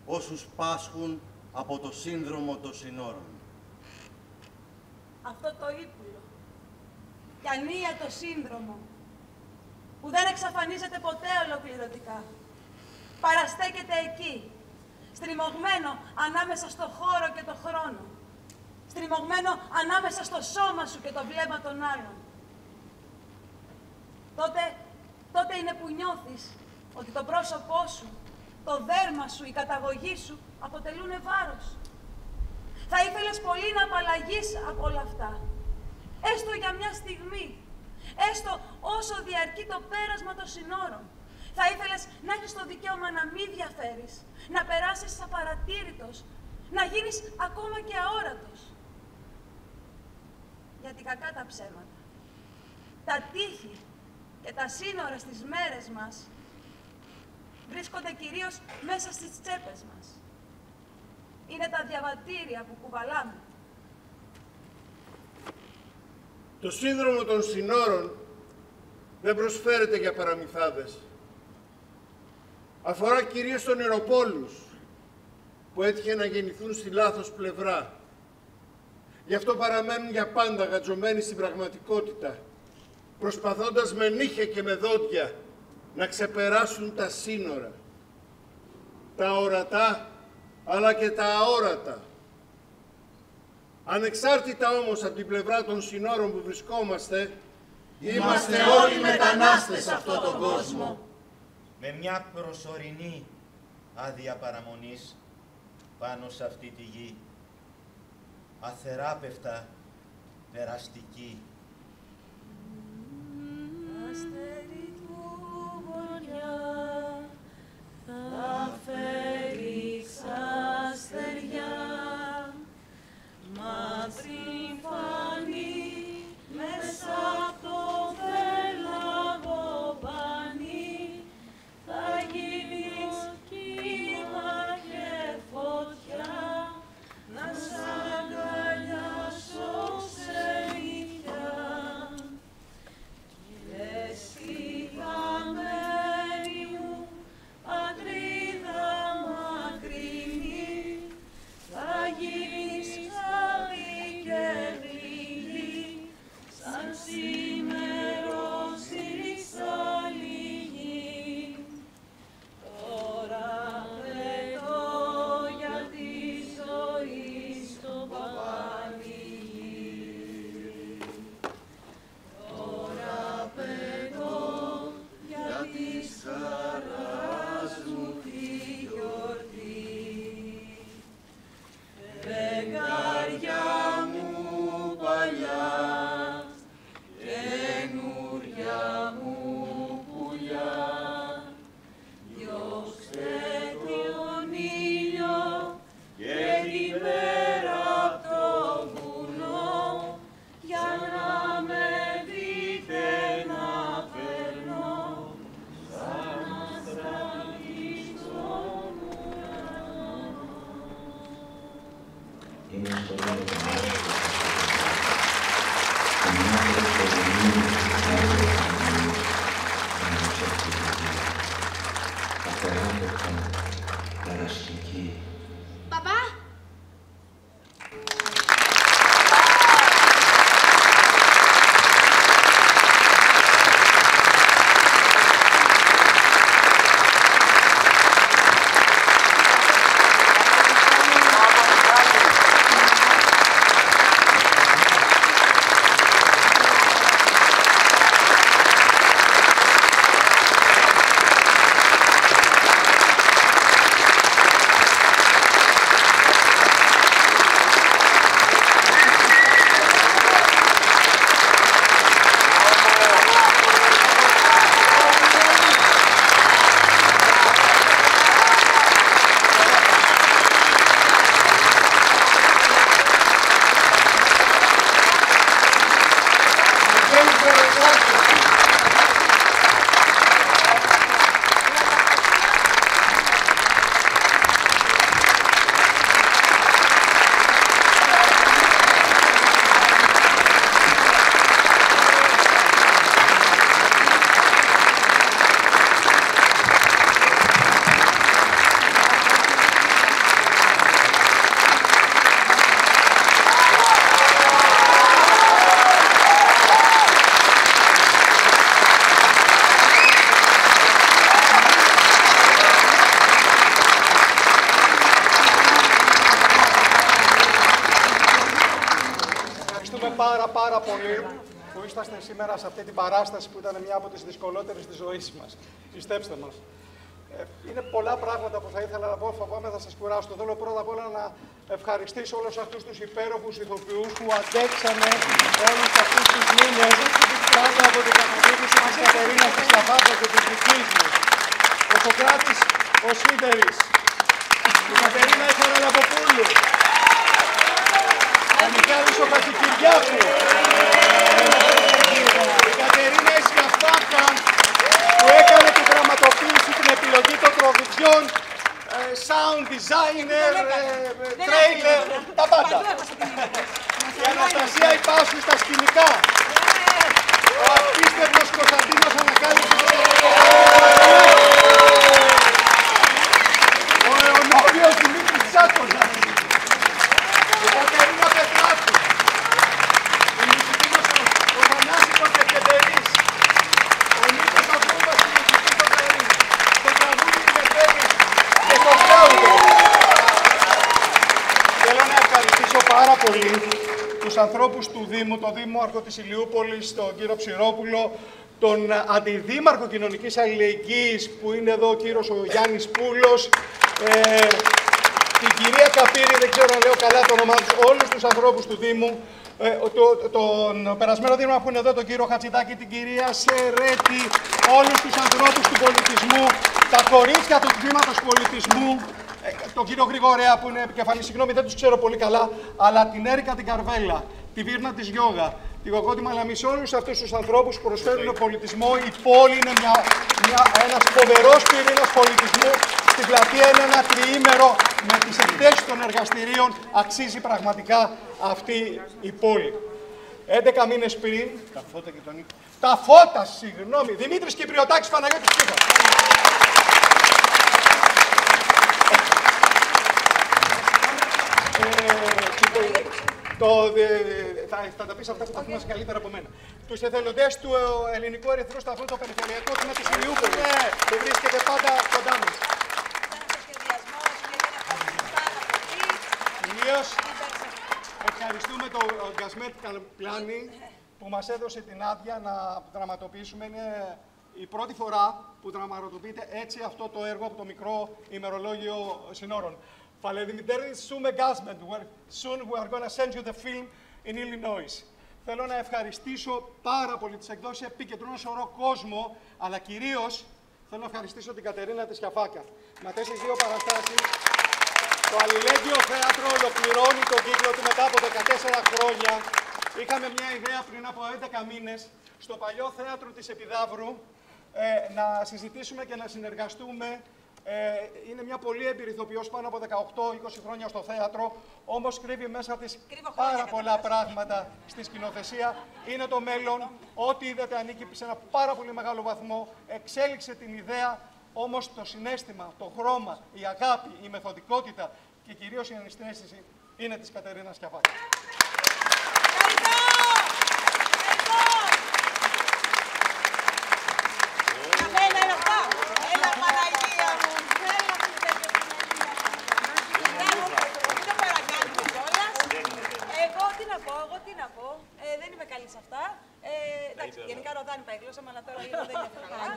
όσους πάσχουν από το σύνδρομο των συνόρων. Αυτό το ύπουλο και ανίατο σύνδρομο που δεν εξαφανίζεται ποτέ ολοκληρωτικά, παραστέκεται εκεί, στριμωγμένο ανάμεσα στο χώρο και το χρόνο, στριμωγμένο ανάμεσα στο σώμα σου και το βλέμμα των άλλων. Τότε είναι που νιώθεις ότι το πρόσωπό σου, το δέρμα σου, η καταγωγή σου αποτελούν βάρος. Θα ήθελες πολύ να απαλλαγείς από όλα αυτά, έστω για μια στιγμή, έστω όσο διαρκεί το πέρασμα των συνόρων. Θα ήθελες να έχεις το δικαίωμα να μην διαφέρεις, να περάσεις απαρατήρητος, να γίνεις ακόμα και αόρατος. Γιατί κακά τα ψέματα, τα τείχη και τα σύνορα στις μέρες μας βρίσκονται κυρίως μέσα στις τσέπες μας. Είναι τα διαβατήρια που κουβαλάμε. Το σύνδρομο των συνόρων δεν προσφέρεται για παραμυθάδες. Αφορά κυρίως τον Ιεροπόλους, που έτυχε να γεννηθούν στη λάθος πλευρά. Γι' αυτό παραμένουν για πάντα γατζωμένοι στην πραγματικότητα, προσπαθώντας με νύχια και με δόντια να ξεπεράσουν τα σύνορα. Τα ορατά, αλλά και τα αόρατα. Ανεξάρτητα όμως από την πλευρά των συνόρων που βρισκόμαστε, είμαστε όλοι μετανάστες σε αυτόν τον κόσμο. Με μια προσωρινή άδεια παραμονής πάνω σε αυτή τη γη, αθεράπευτα περαστική. Αστέρι του βοριά θα φέρει ξαστεριά, μαύρη φανή μέσα απ' το φέλαγο πανί, θα γίνει κύμα και φωτιά, να σ' αγκαλιάσω ξενιτιά. πάρα πολύ που είσαστε σήμερα σε αυτή την παράσταση που ήταν μια από τις δυσκολότερες της ζωής μας. Πιστέψτε μας. Είναι πολλά πράγματα που θα ήθελα να πω, φοβάμαι θα σας κουράσω. Θέλω πρώτα απ' όλα να ευχαριστήσω όλους αυτούς τους υπέροχους ηθοποιούς που αντέξανε όλους αυτούς τους μήνες κάτω από την καθοδήγηση της Κατερίνας της Καφάκας και της δικής μου. Ο Σοκράτης ο Σίδερης, η Κατερίνα η Χαραλαμποπούλου, ο Μιχάλης ο Χατζικυριάκου, η Κατερίνα η Σκαφάκα που έκανε τη γραμματοποίηση, την επιλογή των τραγουδιών, sound designer, trailer, τα πάντα. Η Αναστασία η Πάσου στα σκηνικά. Ο απίστευτος Κωνσταντίνος Ανακάλυψης. Ο αιωνόβιος Δημήτρης Τσάκωνας. Η Κατερίνα Πετράκου. Η μουσική μας ο Θανάσης ο Κεκεντερής. Ο Νίκος Αγγούμπας η μουσική των Τερής. Το τραγούδι η Μεθέρης και το Σάουτο. Θέλω να ευχαριστήσω πάρα πολύ τους ανθρώπους του Δήμου, τον Δήμαρχο της Ηλιούπολης, τον κύριο Ψηρόπουλο, τον Αντιδήμαρχο Κοινωνικής Αλληλεγγύης που είναι εδώ ο κύριος ο Γιάννης Πούλος, την κυρία Καπύρη, δεν ξέρω αν λέω καλά το όνομά τους, όλους τους ανθρώπους του Δήμου, τον περασμένο Δήμαρχο που είναι εδώ, τον κύριο Χατζηδάκη, την κυρία Σερέτη, όλους τους ανθρώπους του πολιτισμού, τα κορίτσια του Τμήματος Πολιτισμού, τον κύριο Γρηγορέα που είναι επικεφαλής, συγγνώμη δεν τους ξέρω πολύ καλά, αλλά την Έρικα την Καρβέλα, τη Βίρνα της Γιώγα, τη Γογότη Μαλαμίση, όλους αυτούς τους ανθρώπους που προσφέρουν πολιτισμό. Η πόλη είναι ένας φοβερός πυρήνας πολιτισμού. Στην πλατεία είναι ένα τριήμερο με τις εκτέσεις των εργαστηρίων. Αξίζει πραγματικά αυτή η πόλη. 11 μήνες πριν, τα φώτα και τον Νίκο. Τα φώτα, συγγνώμη. Δημήτρης Κυπριωτάκης, Παναγιώτης Κύπρος. Θα τα πεις αυτά που τα θυμάσαι καλύτερα από μένα. Τους εθελοντές του Ελληνικού Ερυθρού Σταυρού, το Περιφερειακό Τμήμα της Ηλιούπολης, που βρίσκεται πάντα κοντά μας. Κυρίως ευχαριστούμε το Γκασμέτ Πλάνη που μας έδωσε την άδεια να δραματοποιήσουμε. Είναι η πρώτη φορά που δραματοποιείται έτσι αυτό το έργο από το μικρό ημερολόγιο συνόρων. Soon we are going to send you the film in Illinois. Θέλω να ευχαριστήσω πάρα πολύ τις εκδόσεις, επικεντρώνω ένα σωρό κόσμο, αλλά κυρίως θέλω να ευχαριστήσω την Κατερίνα της Σκαφάκα. Με αυτές τις δύο παραστάσεις, το Αλληλέγγυο Θέατρο ολοκληρώνει τον κύκλο του μετά από 14 χρόνια. Είχαμε μια ιδέα πριν από 11 μήνες, στο παλιό θέατρο της Επιδαύρου, να συζητήσουμε και να συνεργαστούμε. Είναι μια πολύ έμπειρη ηθοποιός, πάνω από 18-20 χρόνια στο θέατρο, όμως κρύβει μέσα της πάρα πολλά πράγματα στη σκηνοθεσία. Είναι το μέλλον, ό,τι είδατε ανήκει σε ένα πάρα πολύ μεγάλο βαθμό, εξέλιξε την ιδέα, όμως το συναίσθημα, το χρώμα, η αγάπη, η μεθοδικότητα και κυρίως η εναισθήνεση είναι της Κατερίνας Σκαφάκη. Δεν είμαι καλή σε αυτά. Εντάξει, γενικά ρωτάνε πάει γλώσσα, αλλά τώρα λίγο δεν είναι καλά.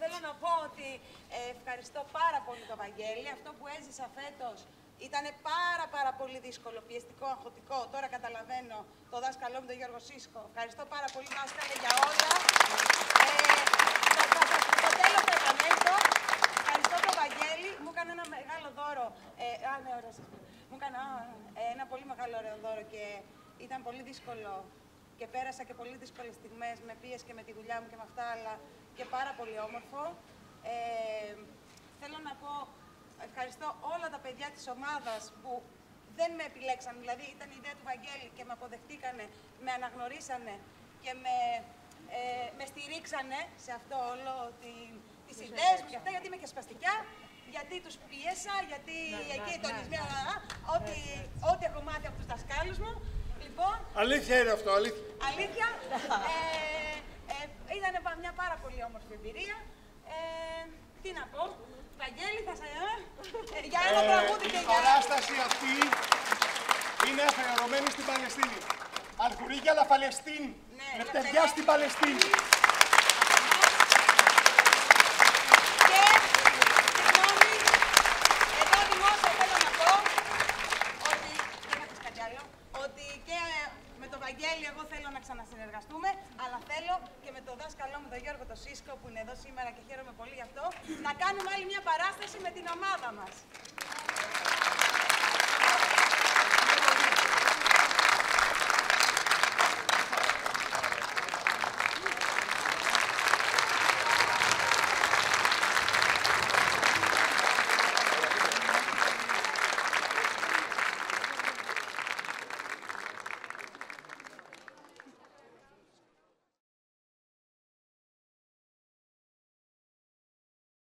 Θέλω να πω ότι ευχαριστώ πάρα πολύ τον Βαγγέλη. Αυτό που έζησα φέτος ήταν πάρα πολύ δύσκολο, πιεστικό, αγχωτικό. Τώρα καταλαβαίνω το δάσκαλό μου, τον Γιώργο Σίσκο. Ευχαριστώ πάρα πολύ, μας στέλνε για όλα. Στο τέλος το επανέλθω. Ευχαριστώ τον Βαγγέλη. Μου έκανε ένα μεγάλο δώρο. Ναι, ωραία, μου έκανε ένα πολύ μεγάλο ωραίο δώρο και ήταν πολύ δύσκολο και πέρασα και πολύ δύσκολες στιγμές, με πίεση και με τη δουλειά μου και με αυτά, αλλά και πάρα πολύ όμορφο. Θέλω να πω, ευχαριστώ όλα τα παιδιά της ομάδας που δεν με επιλέξαν, δηλαδή ήταν η ιδέα του Βαγγέλη και με αποδεχτήκανε, με αναγνωρίσανε και με στηρίξανε σε αυτό όλο τις ιδέες μου και αυτά, γιατί είμαι και σπαστικιά, γιατί τους πίεσα, γιατί εκεί τον ό,τι έχω μάθει από τους δασκάλους μου. Λοιπόν, αλήθεια είναι αυτό, αλήθεια. Αλήθεια. Ήταν μια πάρα πολύ όμορφη εμπειρία. Τι να πω, Βαγγέλη, θα σε... για ένα τραγούδι και για... Η παράσταση αυτή είναι αφιερωμένη στην Παλαιστίνη. Αλγουρί για la Παλαιστίν. Λευτεριά στην Παλαιστίνη. Και, συγγνώμη, εδώ δημόσια θέλω να πω ότι, δεν θα πεις κάτι άλλο, ότι και με τον Βαγγέλη εγώ θέλω να ξανασυνεργαστούμε, αλλά θέλω και με τον δάσκαλό μου, τον Γιώργο το Σίσκο, που είναι εδώ σήμερα και χαίρομαι πολύ γι' αυτό, να κάνουμε άλλη μια παράσταση με την ομάδα μας.